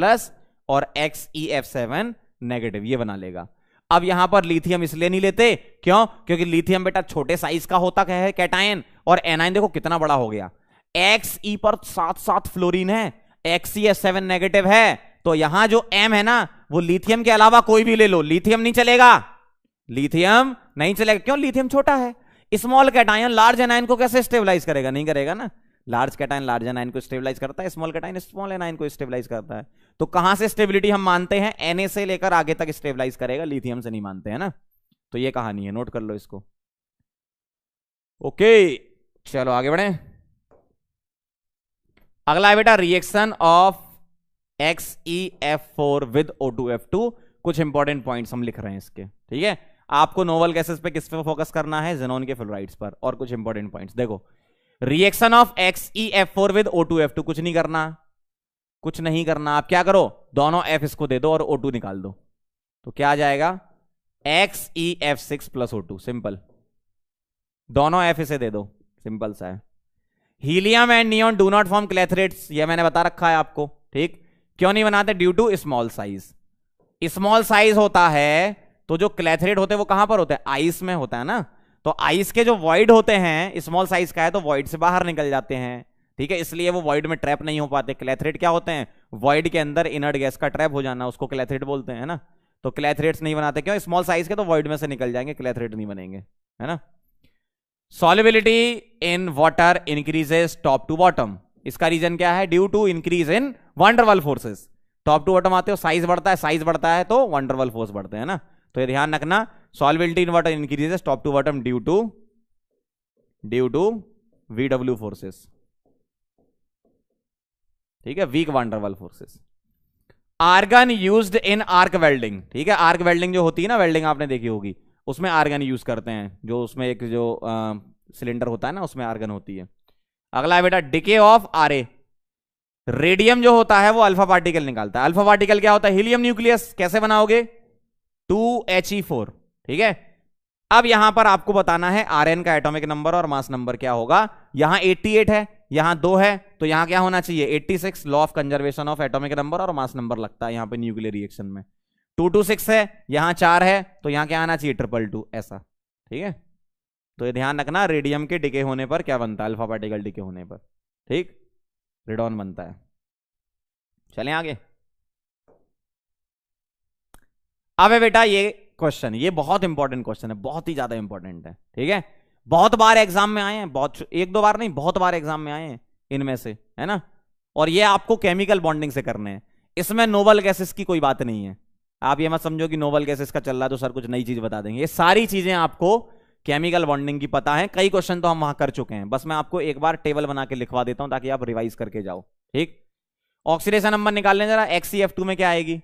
Speaker 1: और XeF7 नेगेटिव, ये बना लेगा। अब यहां पर लिथियम इसलिए नहीं लेते, क्यों, क्योंकि लिथियम बेटा छोटे साइज का होता है कैटायन, और एनायन देखो कितना बड़ा हो गया। Xe पर 7 फ्लोरीन है, XeF7 नेगेटिव है, तो यहां जो M है ना वो लिथियम के अलावा कोई भी ले लो, लिथियम नहीं चलेगा, लिथियम नहीं चलेगा। क्यों, लिथियम छोटा है। स्मॉल कैटायन लार्ज एनायन को कैसे स्टेबलाइज करेगा, नहीं करेगा ना। लार्ज कैटायन लार्ज एनायन को स्टेबलाइज करता है, स्मॉल कैटायन स्मॉल एनायन को स्टेबलाइज करता है। तो कहां से स्टेबिलिटी हम मानते हैं, Na से लेकर आगे तक स्टेबलाइज करेगा, लिथियम से नहीं मानते, है ना। तो ये कहानी है, नोट कर लो इसको। ओके, चलो आगे बढ़े। अगला है बेटा reaction of XeF4 with O2F2। कुछ इंपॉर्टेंट पॉइंट्स हम लिख रहे हैं इसके, ठीक है। आपको नोवल गैसेस पे किस पे फोकस करना है, ज़ेनॉन के फ्लोराइड्स पर। और कुछ इंपॉर्टेंट पॉइंट्स देखो, reaction of XeF4 with O2F2, कुछ नहीं करना, कुछ नहीं करना। आप क्या करो, दोनों F इसको दे दो और O2 निकाल दो, तो क्या आ जाएगा XeF6 + O2, सिंपल। दोनों F इसे दे दो, सिंपल सा है। Helium and neon do not form clathrates, ये मैंने बता रखा है आपको, ठीक। क्यों नहीं बनाते, due to small size. Small size होता है तो जो क्लेथरेट होते हैं वो कहां पर होते हैं, आइस में होता है ना। तो आइस के जो वॉइड होते हैं, स्मॉल साइज का है तो वॉइड से बाहर निकल जाते हैं, ठीक है, इसलिए वो वॉइड में ट्रैप नहीं हो पाते। क्लेथरेट क्या होते हैं, वॉइड के अंदर इनर्ट गैस का ट्रैप हो जाना, उसको क्लेथरेट बोलते हैं ना। तो क्लेथरेट्स नहीं बनाते, क्यों, स्मॉल साइज के तो वॉइड में से निकल जाएंगे, क्लेथरेट नहीं बनेंगे, है ना। Solubility in water increases top to bottom, इसका रीजन क्या है, due to increase in van der Waals forces. Top to bottom आते हो, साइज बढ़ता है, साइज बढ़ता है तो वंडर वाल फोर्स बढ़ते हैं ना। तो ये ध्यान रखना, solubility in water increases top to bottom due to VW forces, ठीक है, weak van der Waals forces. Argon used in arc welding, ठीक है, आर्क वेल्डिंग जो होती है ना, वेल्डिंग आपने देखी होगी, उसमें आर्गन यूज करते हैं, जो उसमें एक जो सिलेंडर होता है ना, उसमें आर्गन होती है। अगला है बेटा डिके ऑफ Ra। रेडियम जो होता है वो अल्फा पार्टिकल निकालता है। अल्फा पार्टिकल क्या होता है, हीलियम न्यूक्लियस, कैसे बनाओगे, 2He4, ठीक है। अब यहां पर आपको बताना है Rn का एटॉमिक नंबर और मास नंबर क्या होगा। यहां 88 है, यहां 2 है, तो यहां क्या होना चाहिए 86। Law of conservation of atomic number और मास नंबर लगता है यहां पे न्यूक्लियर रिएक्शन में। 226 है, यहां 4 है, तो यहां क्या आना चाहिए 222, ऐसा, ठीक है। तो ये ध्यान रखना, रेडियम के डिके होने पर क्या बनता है, अल्फा पार्टिकल डिके होने पर, ठीक, रेडॉन बनता है। चलें आगे। अब है बेटा ये क्वेश्चन, ये बहुत इंपॉर्टेंट क्वेश्चन है, बहुत ही ज्यादा इंपॉर्टेंट है, ठीक है। बहुत बार एग्जाम में आए हैं, बहुत, एक दो बार नहीं, बहुत बार एग्जाम में आए हैं इनमें से, है ना। और ये आपको केमिकल बॉन्डिंग से करने हैं, इसमें नोबल गैसेस की कोई बात नहीं है। आप ये मत समझो कि नोबल गैसेस का चल रहा है तो सर कुछ नई चीज बता देंगे। ये सारी चीजें आपको केमिकल बॉन्डिंग की पता है, कई क्वेश्चन तो हम वहां कर चुके हैं, बस मैं आपको एक बार टेबल बना के लिखवा देता हूं ताकि आप रिवाइज करके जाओ। ठीक, ऑक्सीडेशन नंबर निकाल लें जरा। XeF2 में क्या आएगी,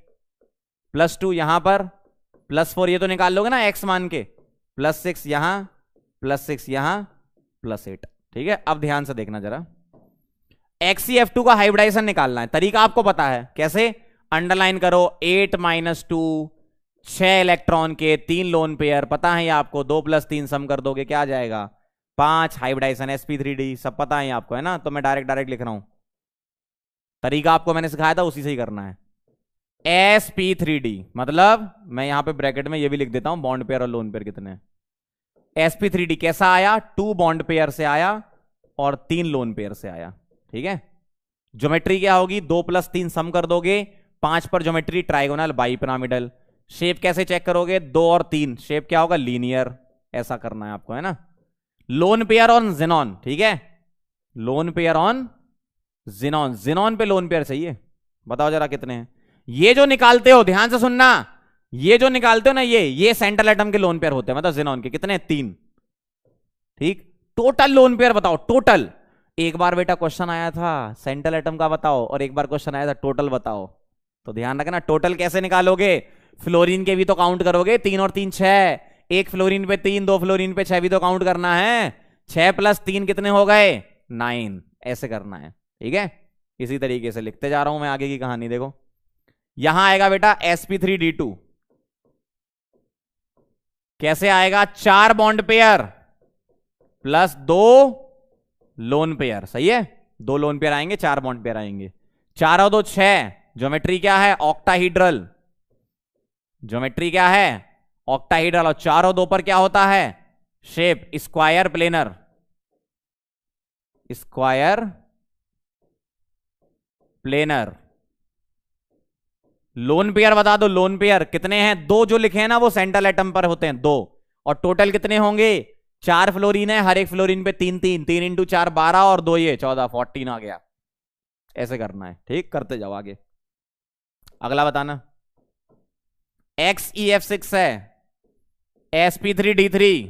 Speaker 1: +2 यहां पर, +4 ये तो निकाल लोगे ना x मान के, +6 यहां, +6 यहां, +8। ठीक है, अब ध्यान से देखना जरा। XeF2 का हाइब्रिडाइजेशन निकालना है, तरीका आपको पता है कैसे, अंडरलाइन करो 8 - 2, 6 इलेक्ट्रॉन के 3 लोन पेयर, पता है ये आपको, 2 + 3 सम कर दोगे क्या आ जाएगा 5, हाइब्रिडाइजेशन sp3d, सब पता है आपको, है ना। तो मैं डायरेक्ट लिख रहा हूं, तरीका आपको मैंने सिखाया था उसी से ही करना है। sp3d मतलब मैं यहां पे ब्रैकेट में ये भी लिख देता हूं, बॉन्ड पेयर और लोन पेयर कितने। sp3d कैसा आया, 2 बॉन्ड पेयर से आया और 3 लोन पेयर से आया। ठीक है, ज्योमेट्री क्या होगी, 2 + 3 सम कर दोगे, 5 पर ज्योमेट्री ट्राइगोनल बाइपिरामिडल। शेप कैसे चेक करोगे, 2 और 3, शेप क्या होगा लीनियर, ऐसा करना है आपको, है ना। लोन पेयर ऑन जिनॉन, ठीक है, lone pair on xenon, xenon पे लोन पेयर चाहिए, बताओ जरा कितने हैं। ये जो निकालते हो ध्यान से सुनना, ये जो निकालते हो ना, ये सेंट्रल एटम के लोन पेयर होते हैं, मतलब जिनॉन के कितने, 3। ठीक, टोटल लोन पेयर बताओ, टोटल। एक बार बेटा क्वेश्चन आया था सेंट्रल एटम का बताओ, और एक बार क्वेश्चन आया था टोटल बताओ, तो ध्यान रखना टोटल कैसे निकालोगे, फ्लोरीन के भी तो काउंट करोगे, 3 और 3 6, एक फ्लोरीन पे 3, 2 फ्लोरीन पे 6 भी तो काउंट करना है, 6 + 3 कितने हो गए 9, ऐसे करना है। ठीक है, इसी तरीके से लिखते जा रहा हूं मैं आगे की कहानी। देखो यहां आएगा बेटा sp3d2, कैसे आएगा, 4 बॉन्ड पेयर + 2 लोन पेयर, सही है, 2 लोन पेयर आएंगे, 4 बॉन्ड पेयर आएंगे, 4 और 2 6, ज्योमेट्री क्या है ऑक्टाहीड्रल, ज्योमेट्री क्या है ऑक्टाहीड्रल, और 4 और 2 पर क्या होता है shape square planar, square planar. Lone pair बता दो, लोन पेयर कितने हैं, 2 जो लिखे हैं ना वो सेंट्रल एटम पर होते हैं 2, और टोटल कितने होंगे, 4 फ्लोरीन है, हर एक फ्लोरीन पे 3 3, 3 × 4 12 और 2 ये 14, 14 आ गया, ऐसे करना है। ठीक, करते जाओ आगे। अगला बताना, XeF6 है, sp3d3,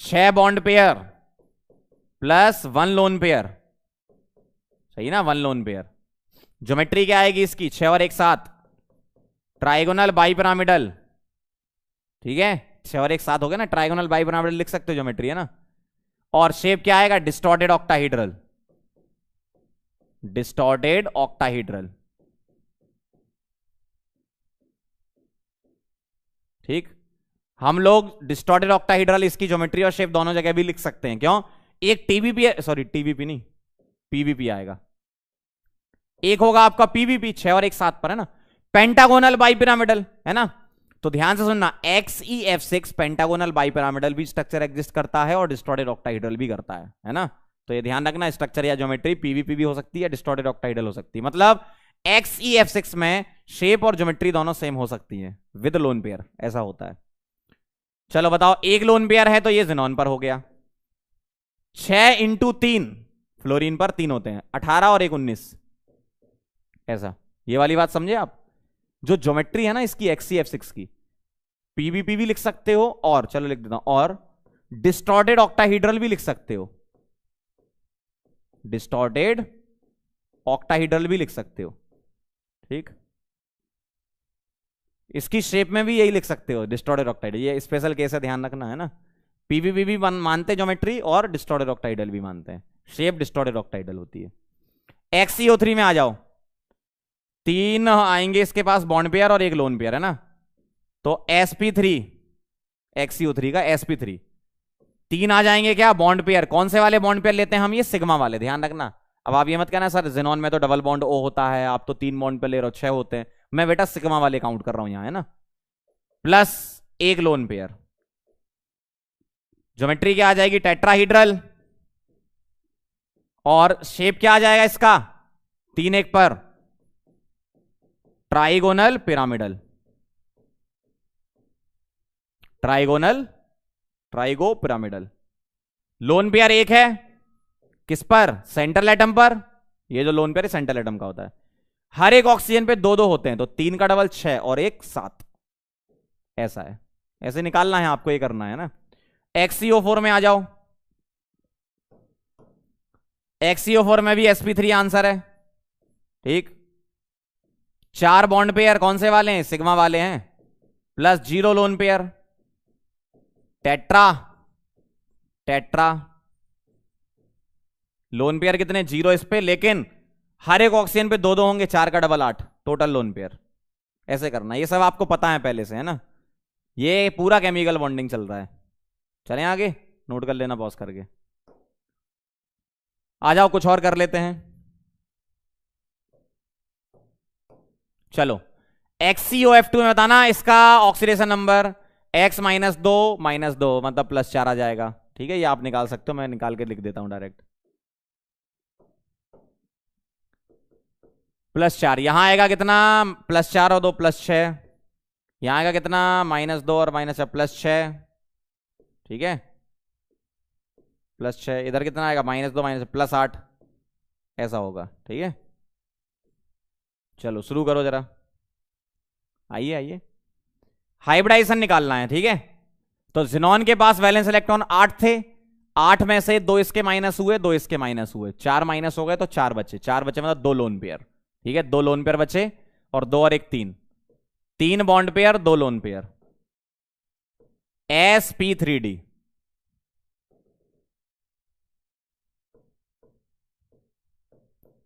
Speaker 1: 6 bond pair + 1 lone pair, सही ना, 1 लोन पेयर। ज्योमेट्री क्या आएगी इसकी, 6 और 1 7, ट्राइगोनल बाइपिरामिडल। ठीक है, 6 और 1 7 हो गया ना, ट्राइगोनल बाइपिरामिडल लिख सकते हो, ज्योमेट्री है ना। और शेप क्या आएगा, डिस्टॉर्टेड ऑक्टाहीड्रल, डिस्टॉर्टेड ऑक्टाहीड्रल। ठीक, हम लोग डिस्टॉर्टेड ऑक्टाहीड्रल इसकी ज्योमेट्री और शेप दोनों जगह भी लिख सकते हैं, क्यों, एक टीबीपी, सॉरी टीबीपी नहीं, पीवीपी आएगा, एक होगा आपका पीवीपी 6 और 1 7 पर, है ना। पेंटागोनल बाइपिरामिडल, है ना। तो ध्यान से सुनना, XeF6 पेंटागोनल बाइपिरामिडल भी स्ट्रक्चर एग्जिस्ट करता है और डिस्टॉर्टेड ऑक्टाहीड्रल भी करता है ना। तो ये ध्यान रखना, स्ट्रक्चर या ज्योमेट्री पीवीपी भी हो सकती है, डिस्टॉर्टेड ऑक्टाहीड्रल हो सकती है, मतलब XeF6 में शेप और ज्योमेट्री दोनों सेम हो सकती है विद लोन पेयर, ऐसा होता है। चलो बताओ, एक लोन पेयर है तो ये जिनॉन पर हो गया, 6 × 3 फ्लोरीन पर 3 होते हैं, 18 और 1 19, ऐसा। ये वाली बात समझे आप, जो ज्योमेट्री है ना इसकी XeF6 की, पीवीपी भी लिख सकते हो, और चलो लिख देता हूं, और डिस्टॉर्टेड ऑक्टाहीड्रल भी लिख सकते हो, डिस्टॉर्टेड ऑक्टाहीड्रल भी लिख सकते हो। ठीक, इसकी शेप में भी यही लिख सकते हो, डिस्टॉर्टेड ऑक्टाहीड्रल, ये स्पेशल केस है, ध्यान रखना, है ना। पीवीपी भी मानते हैं ज्योमेट्री, और डिस्टॉर्टेड ऑक्टाहीड्रल भी मानते हैं, शेप डिस्टॉर्टेड ऑक्टाहीड्रल होती है। XeO3 में आ जाओ, 3 आएंगे इसके पास बॉन्ड पेयर और 1 लोन पेयर, है ना। तो sp3, XeO3 का sp3, 3 आ जाएंगे क्या बॉन्ड पेयर, कौन से वाले बॉन्ड पेयर लेते हैं हम, ये सिग्मा वाले, ध्यान रखना। अब आप ये मत कहना सर जिनॉन में तो डबल बॉन्ड O होता है, आप तो 3 बॉन्ड पेयर ले रहे हो, 6 होते हैं, मैं बेटा सिग्मा वाले काउंट कर रहा हूं यहां, है ना, प्लस 1 लोन पेयर। ज्योमेट्री क्या आ जाएगी, टेट्राहीड्रल, और शेप क्या आ जाएगा इसका, 3 1 पर trigonal pyramidal, trigonal trigo pyramidal. Lone pair 1 है किस पर, सेंट्रल एटम पर, ये जो लोन पेयर है सेंट्रल एटम का होता है। हर एक ऑक्सीजन पे दो दो होते हैं, तो 3 का डबल 6 और 1 7, ऐसा है। ऐसे निकालना है आपको, ये करना है ना। XCO4 में आ जाओ। XCO4 में भी sp3 आंसर है, ठीक। 4 बॉन्ड पेयर कौन से वाले हैं? सिग्मा वाले हैं, plus 0 lone pair, tetra, tetra lone pair कितने? 0 इस पे, लेकिन हर एक ऑक्सीजन पे दो दो होंगे, 4 का डबल 8 टोटल लोन पेयर। ऐसे करना, ये सब आपको पता है पहले से, है ना। ये पूरा केमिकल बॉन्डिंग चल रहा है। चलें आगे, नोट कर लेना पॉज करके। आ जाओ कुछ और कर लेते हैं। चलो, XCOF2 में बताना इसका ऑक्सीडेशन नंबर X -2 मतलब +4 आ जाएगा, ठीक है। ये आप निकाल सकते हो, मैं निकाल के लिख देता हूं डायरेक्ट। +4 यहां आएगा कितना? +4 और 2 +6। यहां आएगा कितना? -2 और +6, ठीक है। +6 इधर कितना आएगा? -2 +8, ऐसा होगा, ठीक है। चलो शुरू करो जरा, आइए आइए। हाइब्रिडाइजेशन निकालना है, ठीक है। तो जिनॉन के पास वैलेंस इलेक्ट्रॉन 8 थे, 8 में से 2 इसके माइनस हुए, 2 इसके माइनस हुए, 4 माइनस हो गए, तो 4 बचे। 4 बचे मतलब 2 लोन पेयर, ठीक है। 2 लोन पेयर बचे, और 2 और 1 3, 3 bond pair, 2 lone pair, sp3d।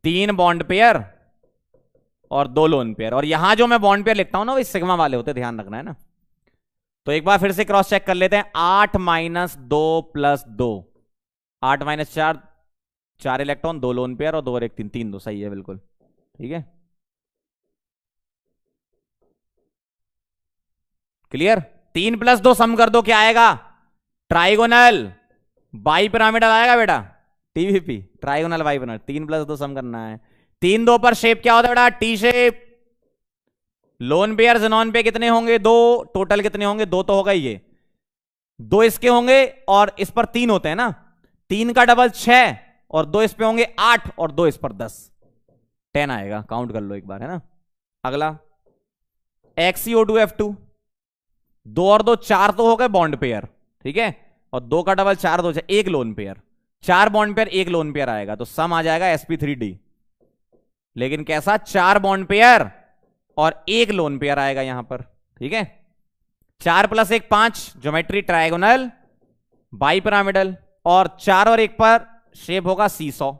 Speaker 1: 3 bond pair और 2 लोन पेयर, और यहां जो मैं बॉन्ड पेयर लिखता हूं ना, वो सिग्मा वाले होते, ध्यान रखना है ना। तो एक बार फिर से क्रॉस चेक कर लेते हैं। 8 - 2 + 2, 8 - 4, 4 इलेक्ट्रॉन, 2 लोन पेयर और 2 और 1 3, 3 2 सही है बिल्कुल, ठीक है। क्लियर? 3 + 2 सम कर दो, क्या आएगा? ट्राइगोनल बाई पिरामिडल आएगा बेटा, टीवीपी, ट्राइगोनल बाई पिरामिडल। 3 + 2 सम करना है। 3 2 पर शेप क्या होता है बेटा? T shape. Lone pair xenon पे कितने होंगे? 2, टोटल कितने होंगे? 2 तो होगा ये, 2 इसके होंगे, और इस पर 3 होते हैं ना, 3 का डबल 6, और 2 इस पे होंगे 8, और 2 इस पर 10, 10 आएगा। काउंट कर लो एक बार, है ना। अगला XCO2F2, 2 और 2 4 तो हो गए बॉन्ड पेयर, ठीक है। और 2 का double 4 2 1 lone pair, 4 bond pair 1 lone pair आएगा, तो सम आ जाएगा sp3d। लेकिन कैसा? 4 बॉन्ड पेयर और 1 लोन पेयर आएगा यहां पर, ठीक है। 4 + 1 5, ज्योमेट्री ट्राइगोनल बाई पिरामिडल, और 4 और 1 पर शेप होगा सीसॉ।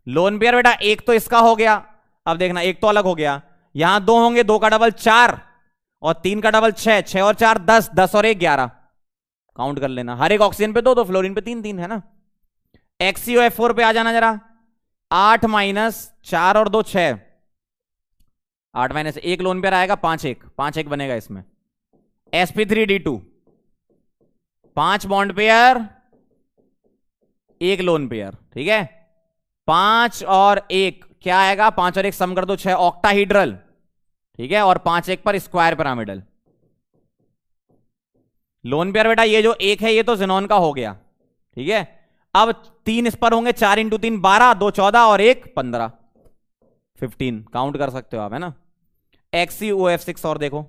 Speaker 1: लोन पेयर बेटा 1 तो इसका हो गया, अब देखना 1 तो अलग हो गया, यहां 2 होंगे, 2 का डबल 4 और 3 का डबल 6, 6 और 4 10, 10 और 1 11, काउंट कर लेना। हर एक ऑक्सीजन पे 2 2, फ्लोरीन पे 3 3, है ना। XCOF4 पे आ जाना जरा। 8 - 4 और 2 6, 8 - 1 लोन पेयर आएगा, 5 1, 5 1 बनेगा इसमें। sp3d2, 5 bond pair 1 lone pair, ठीक है। 5 और 1 क्या आएगा? 5 और 1 सम कर दो 6, ऑक्टाहीड्रल, ठीक है। और 5 1 पर स्क्वायर पिरामिडल। लोन पेयर बेटा ये जो 1 है ये तो जिनॉन का हो गया, ठीक है। अब 3 इस पर होंगे, 4 × 3 12, 2 14 और 1 15, 15 काउंट कर सकते हो आप, है ना। XCOF6 और देखो,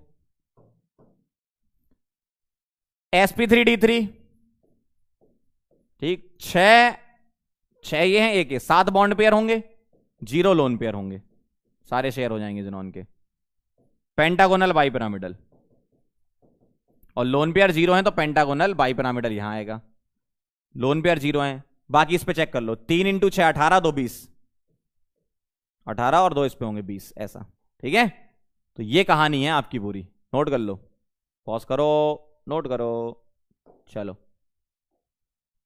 Speaker 1: sp3d3, ठीक। 6 ये हैं, 1 7 बॉन्ड पेयर होंगे, 0 लोन पेयर होंगे, सारे शेयर हो जाएंगे जिनॉन के। पेंटागोनल बाई पिरामिडल, और लोन पेयर 0 है तो पेंटागोनल बाई पिरामिडल यहां आएगा। लोन पेयर 0 है, बाकी इस पे चेक कर लो। 3 × 6 18, 2 20, 18 और 2 इस पे होंगे 20, ऐसा, ठीक है। तो ये कहानी है आपकी पूरी, नोट कर लो, पॉज करो, नोट करो। चलो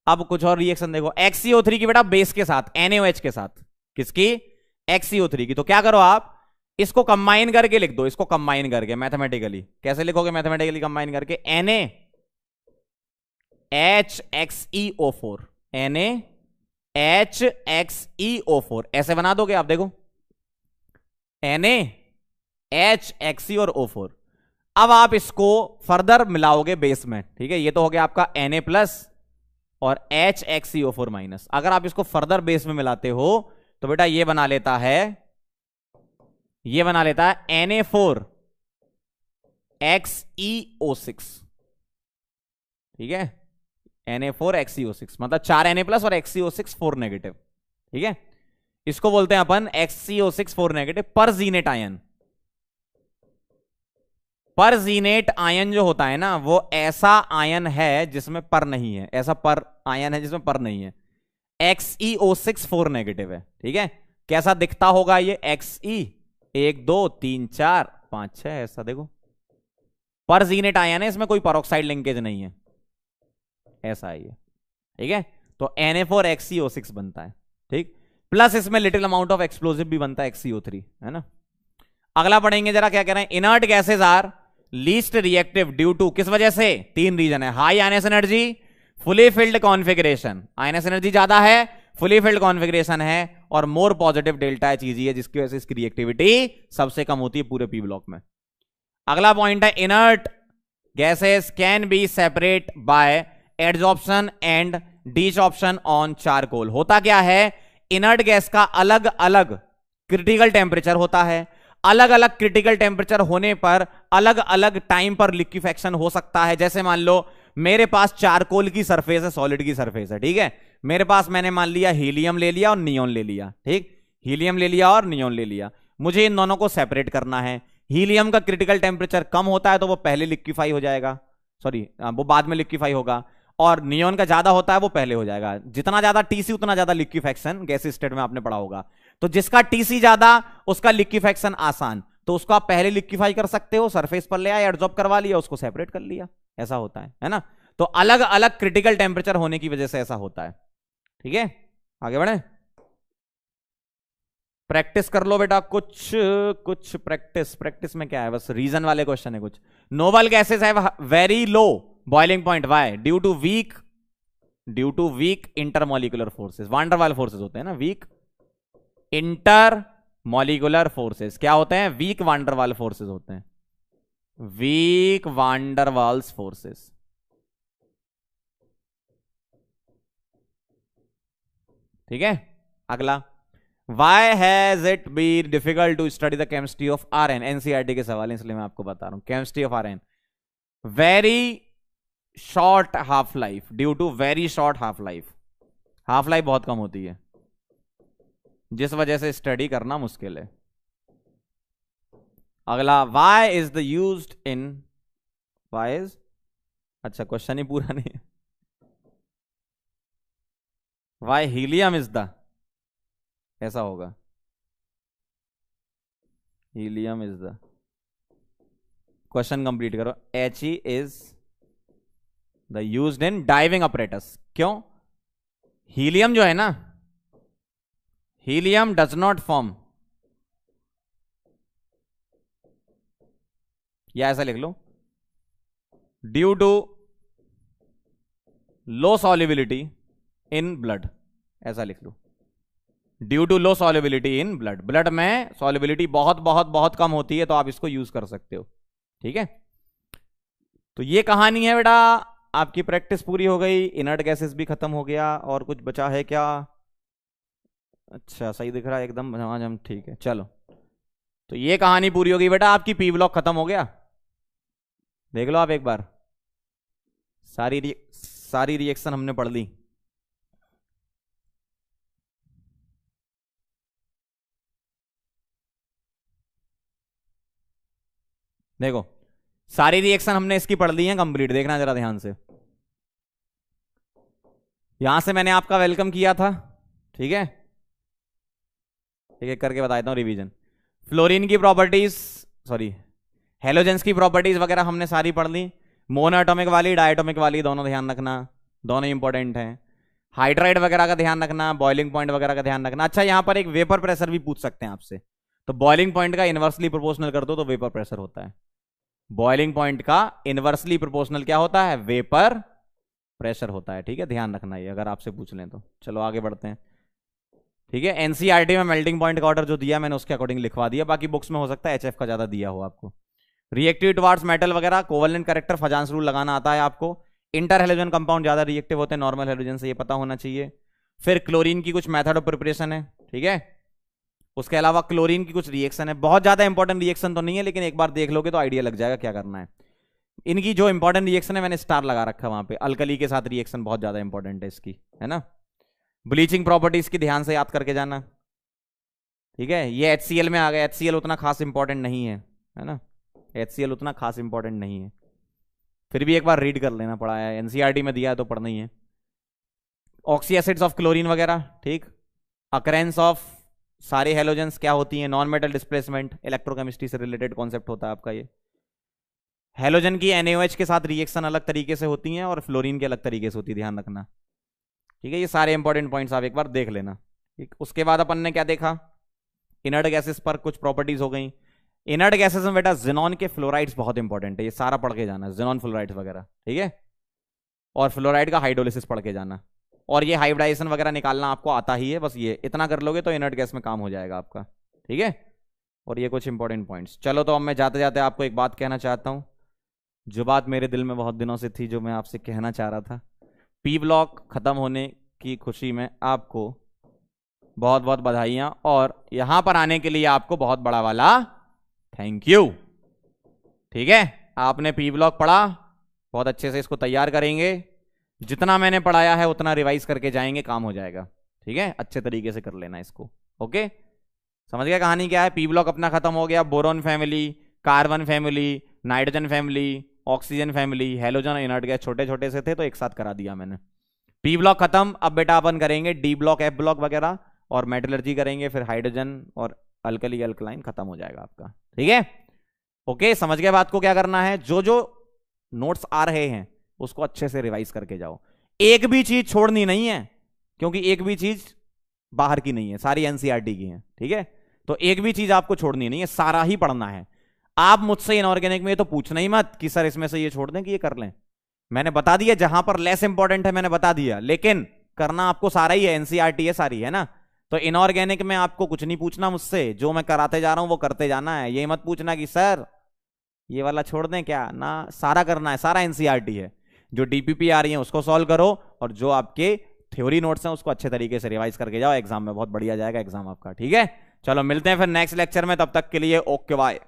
Speaker 1: अब कुछ और रिएक्शन देखो। XCO3 की बेटा बेस के साथ, NaOH के साथ, किसकी? XCO3 की। तो क्या करो आप, इसको कंबाइन करके लिख दो, इसको कंबाइन करके मैथमेटिकली। कैसे लिखोगे मैथमेटिकली कंबाइन करके? NaHXeO4, NaHXeO4 ऐसे बना दोगे आप, देखो NaHXe और O4। अब आप इसको फर्दर मिलाओगे बेस में, ठीक है। ये तो हो गया आपका Na+ और HXeO4-। अगर आप इसको फर्दर बेस में मिलाते हो तो बेटा ये बना लेता है ये बना लेता है Na4XeO6, ठीक है, Na4XeO6 मतलब 4 Na प्लस और XeO6 4 नेगेटिव, ठीक है। इसको बोलते हैं अपन XeO6 4 नेगेटिव परजीनेट आयन। परजीनेट आयन जो होता है ना वो ऐसा आयन है जिसमें पर नहीं है, ऐसा पर आयन है जिसमें पर नहीं है। XeO6 4 नेगेटिव है, ठीक है। कैसा दिखता होगा ये Xe 1 2 3 4 5 6 ऐसा देखो, परजीनेट आयन है, इसमें कोई पेरोक्साइड लिंकेज नहीं है, ऐसा है ये, ठीक है। तो Na4XeO6 बनता है, ठीक, प्लस इसमें लिटिल अमाउंट ऑफ एक्सप्लोजिव भी बनता है XeO3, है ना। अगला पढ़ेंगे जरा, क्या कह रहे हैं, inert gases are least reactive due to, किस वजह से, 3 रीजन है, high ionise energy, fully filled configuration, ionise energy ज्यादा है, फुली फिल्ड कॉन्फिगरेशन है, और मोर पॉजिटिव डेल्टा एच है जिसकी वजह से इसकी रिएक्टिविटी सबसे कम होती है पूरे पी ब्लॉक में। अगला पॉइंट है inert gases can be separate by adsorption and desorption on charcoal. होता क्या है, इनर्ट गैस का अलग अलग क्रिटिकल टेम्परेचर होता है, अलग अलग क्रिटिकल टेम्परेचर होने पर अलग अलग टाइम पर लिक्विफेक्शन हो सकता है। जैसे मान लो मेरे पास चारकोल की सरफेस है, सॉलिड की सरफेस है, ठीक है, मेरे पास मैंने मान लिया हीलियम ले लिया और नियोन ले लिया, ठीक, हीलियम ले लिया और नियोन ले लिया, मुझे इन दोनों को सेपरेट करना है। हीलियम का क्रिटिकल टेम्परेचर कम होता है तो वो पहले लिक्विफाई हो जाएगा, सॉरी वो बाद में लिक्विफाई होगा, और नियोन का ज्यादा होता है वो पहले हो जाएगा। जितना ज्यादा टीसी उतना ज्यादा लिक्विफेक्शन, गैस स्टेट में आपने पढ़ा होगा। तो जिसका टीसी ज्यादा उसका लिक्विफेक्शन आसान, तो उसको आप पहले लिक्विफाई कर सकते हो, सरफेस पर ले आए, एडजॉर्ब करवा लिया, उसको सेपरेट कर लिया, ऐसा होता है ना। तो अलग अलग क्रिटिकल टेम्परेचर होने की वजह से ऐसा होता है, ठीक है। आगे बढ़े, प्रैक्टिस कर लो बेटा, कुछ कुछ प्रैक्टिस में क्या है, बस रीजन वाले क्वेश्चन है कुछ। Noble gases have very low boiling point, why, due to weak intermolecular forces, van der Waals forces होते हैं ना, वीक इंटरमोलिकुलर फोर्सेस क्या होते हैं, वीक वांडरवाल फोर्सेस होते हैं, वीक वांडरवाल्स फोर्सेस, ठीक है। अगला, why has it been difficult to study the chemistry of RN, NCERT के सवाल हैं इसलिए मैं आपको बता रहा हूं। Chemistry of RN, very short half life, due to very short half life, half life बहुत कम होती है जिस वजह से स्टडी करना मुश्किल है। अगला, why is the used in, why is, अच्छा क्वेश्चन ही पूरा नहीं है, वाई हीलियम इज द, ऐसा होगा, helium is the, question complete करो, He is the used in diving apparatus, क्यों, हीलियम जो है ना, हीलियम डज नॉट फॉर्म, या ऐसा लिख लो, due to low solubility in blood, ऐसा लिख लो, due to low solubility in blood, blood में सॉल्युबिलिटी बहुत बहुत बहुत कम होती है, तो आप इसको यूज कर सकते हो, ठीक है। तो ये कहानी है बेटा, आपकी प्रैक्टिस पूरी हो गई, इनर्ट गैसेस भी खत्म हो गया, और कुछ बचा है क्या, अच्छा सही दिख रहा है एकदम, हम ठीक है, चलो। तो ये कहानी पूरी हो गई बेटा, आपकी पी ब्लॉक खत्म हो गया, देख लो आप एक बार, सारी रिएक्शन हमने पढ़ ली। देखो सारी रिएक्शन हमने इसकी पढ़ ली है कंप्लीट, देखना जरा ध्यान से, यहां से मैंने आपका वेलकम किया था, ठीक है, एक एक करके बता देता हूं रिवीजन। फ्लोरीन की प्रॉपर्टीज, सॉरी हेलोजेंस की प्रॉपर्टीज वगैरह हमने सारी पढ़ ली, मोनो एटॉमिक वाली, डायटोमिक वाली, दोनों ध्यान रखना, दोनों इंपॉर्टेंट हैं। हाइड्राइड वगैरह का ध्यान रखना, बॉइलिंग पॉइंट वगैरह का ध्यान रखना। अच्छा यहां पर एक वेपर प्रेशर भी पूछ सकते हैं आपसे, तो बॉइलिंग पॉइंट का इनवर्सली प्रोपोर्शनल कर दो तो वेपर प्रेशर होता है, बॉइलिंग पॉइंट का इनवर्सली प्रोपोर्शनल क्या होता है, वेपर प्रेशर होता है, ठीक है, ध्यान रखना ये अगर आपसे पूछ लें तो। चलो आगे बढ़ते हैं, ठीक है। एनसीईआरटी में मेल्टिंग पॉइंट का ऑर्डर जो दिया मैंने उसके अकॉर्डिंग लिखवा दिया, बाकी बुक्स में हो सकता है एचएफ का ज्यादा दिया हो आपको। रिएक्टिव टुवार्ड्स मेटल वगैरह, कोवेलेंट कैरेक्टर, फजांस रूल लगाना आता है आपको। इंटर हेलोजन कंपाउंड ज्यादा रिएक्टिव होते हैं नॉर्मल हेलोजन से, ये पता होना चाहिए। फिर क्लोरीन की कुछ मेथड ऑफ प्रिपरेशन है, ठीक है, उसके अलावा क्लोरीन की कुछ रिएक्शन है, बहुत ज्यादा इंपॉर्टेंट रिएक्शन तो नहीं है, लेकिन एक बार देख लोगे तो आइडिया लग जाएगा क्या करना है। इनकी जो इंपॉर्टेंट रिएक्शन है मैंने स्टार लगा रखा है वहां पे, अल्कली के साथ रिएक्शन बहुत ज्यादा इंपॉर्टेंट है इसकी, है ना। ब्लीचिंग प्रॉपर्टीज की ध्यान से याद करके जाना, ठीक है। ये HCl में आ गया, HCl उतना खास इंपॉर्टेंट नहीं है ना, HCl उतना खास इंपॉर्टेंट नहीं है, फिर भी एक बार रीड कर लेना, पड़ा है NCERT में दिया है तो पढ़ना ही है। ऑक्सी एसिड्स ऑफ क्लोरीन वगैरह, ठीक। अकरेंस ऑफ सारे हेलोजेंस क्या होती हैं, नॉन मेटल डिस्प्लेसमेंट, इलेक्ट्रोकेमिस्ट्री से रिलेटेड कॉन्सेप्ट होता है आपका ये। हेलोजन की NaOH के साथ रिएक्शन अलग तरीके से होती हैं और फ्लोरीन के अलग तरीके से होती है, ध्यान रखना, ठीक है। ये सारे इंपॉर्टेंट पॉइंट्स आप एक बार देख लेना, ठीक। उसके बाद अपन ने क्या देखा, इनर्ट गैसेस पर कुछ प्रॉपर्टीज हो गई। इनर्ट गैसेस में बेटा जिनॉन के फ्लोराइड्स बहुत इंपॉर्टेंट है, ये सारा पढ़ के जाना, जिनॉन फ्लोराइड्स वगैरह, ठीक है। और फ्लोराइड का हाइड्रोलिसिस पढ़ के जाना, और ये हाइब्रिडाइजेशन वगैरह निकालना आपको आता ही है, बस ये इतना कर लोगे तो इनर्ट गैस में काम हो जाएगा आपका, ठीक है। और ये कुछ इंपॉर्टेंट पॉइंट्स। चलो तो अब मैं जाते जाते आपको एक बात कहना चाहता हूं, जो बात मेरे दिल में बहुत दिनों से थी, जो मैं आपसे कहना चाह रहा था। P ब्लॉक खत्म होने की खुशी में आपको बहुत बहुत बधाइयां, और यहां पर आने के लिए आपको बहुत बड़ा वाला थैंक यू, ठीक है। आपने P ब्लॉक पढ़ा, बहुत अच्छे से इसको तैयार करेंगे, जितना मैंने पढ़ाया है उतना रिवाइज करके जाएंगे, काम हो जाएगा, ठीक है। अच्छे तरीके से कर लेना इसको, ओके। समझ गया कहानी क्या है। P ब्लॉक अपना खत्म हो गया, boron family, carbon family, nitrogen family, oxygen family, halogen, inert gas छोटे छोटे से थे तो एक साथ करा दिया मैंने। P ब्लॉक खत्म, अब बेटा अपन करेंगे D ब्लॉक, F ब्लॉक वगैरह, और मेटलर्जी करेंगे, फिर हाइड्रोजन और अल्कली अल्कलाइन खत्म हो जाएगा आपका, ठीक है। ओके, समझ गए बात को क्या करना है। जो जो नोट्स आ रहे हैं उसको अच्छे से रिवाइज करके जाओ, एक भी चीज छोड़नी नहीं है, क्योंकि एक भी चीज बाहर की नहीं है, सारी NCERT की है, ठीक है। तो एक भी चीज आपको छोड़नी नहीं है, सारा ही पढ़ना है। आप मुझसे इनऑर्गेनिक में ये तो पूछना ही मत कि सर इसमें से ये छोड़ दें कि ये कर लें, मैंने बता दिया, जहां पर लेस इंपॉर्टेंट है मैंने बता दिया, लेकिन करना आपको सारा ही है, NCERT है सारी, है ना। तो इनऑर्गेनिक में आपको कुछ नहीं पूछना मुझसे, जो मैं कराते जा रहा हूं वो करते जाना है, ये मत पूछना कि सर ये वाला छोड़ दें क्या, ना, सारा करना है, सारा NCERT है। जो DPP आ रही है उसको सॉल्व करो, और जो आपके थ्योरी नोट्स हैं उसको अच्छे तरीके से रिवाइज करके जाओ, एग्जाम में बहुत बढ़िया जाएगा एग्जाम आपका, ठीक है। चलो मिलते हैं फिर नेक्स्ट लेक्चर में, तब तक के लिए ओके बाय।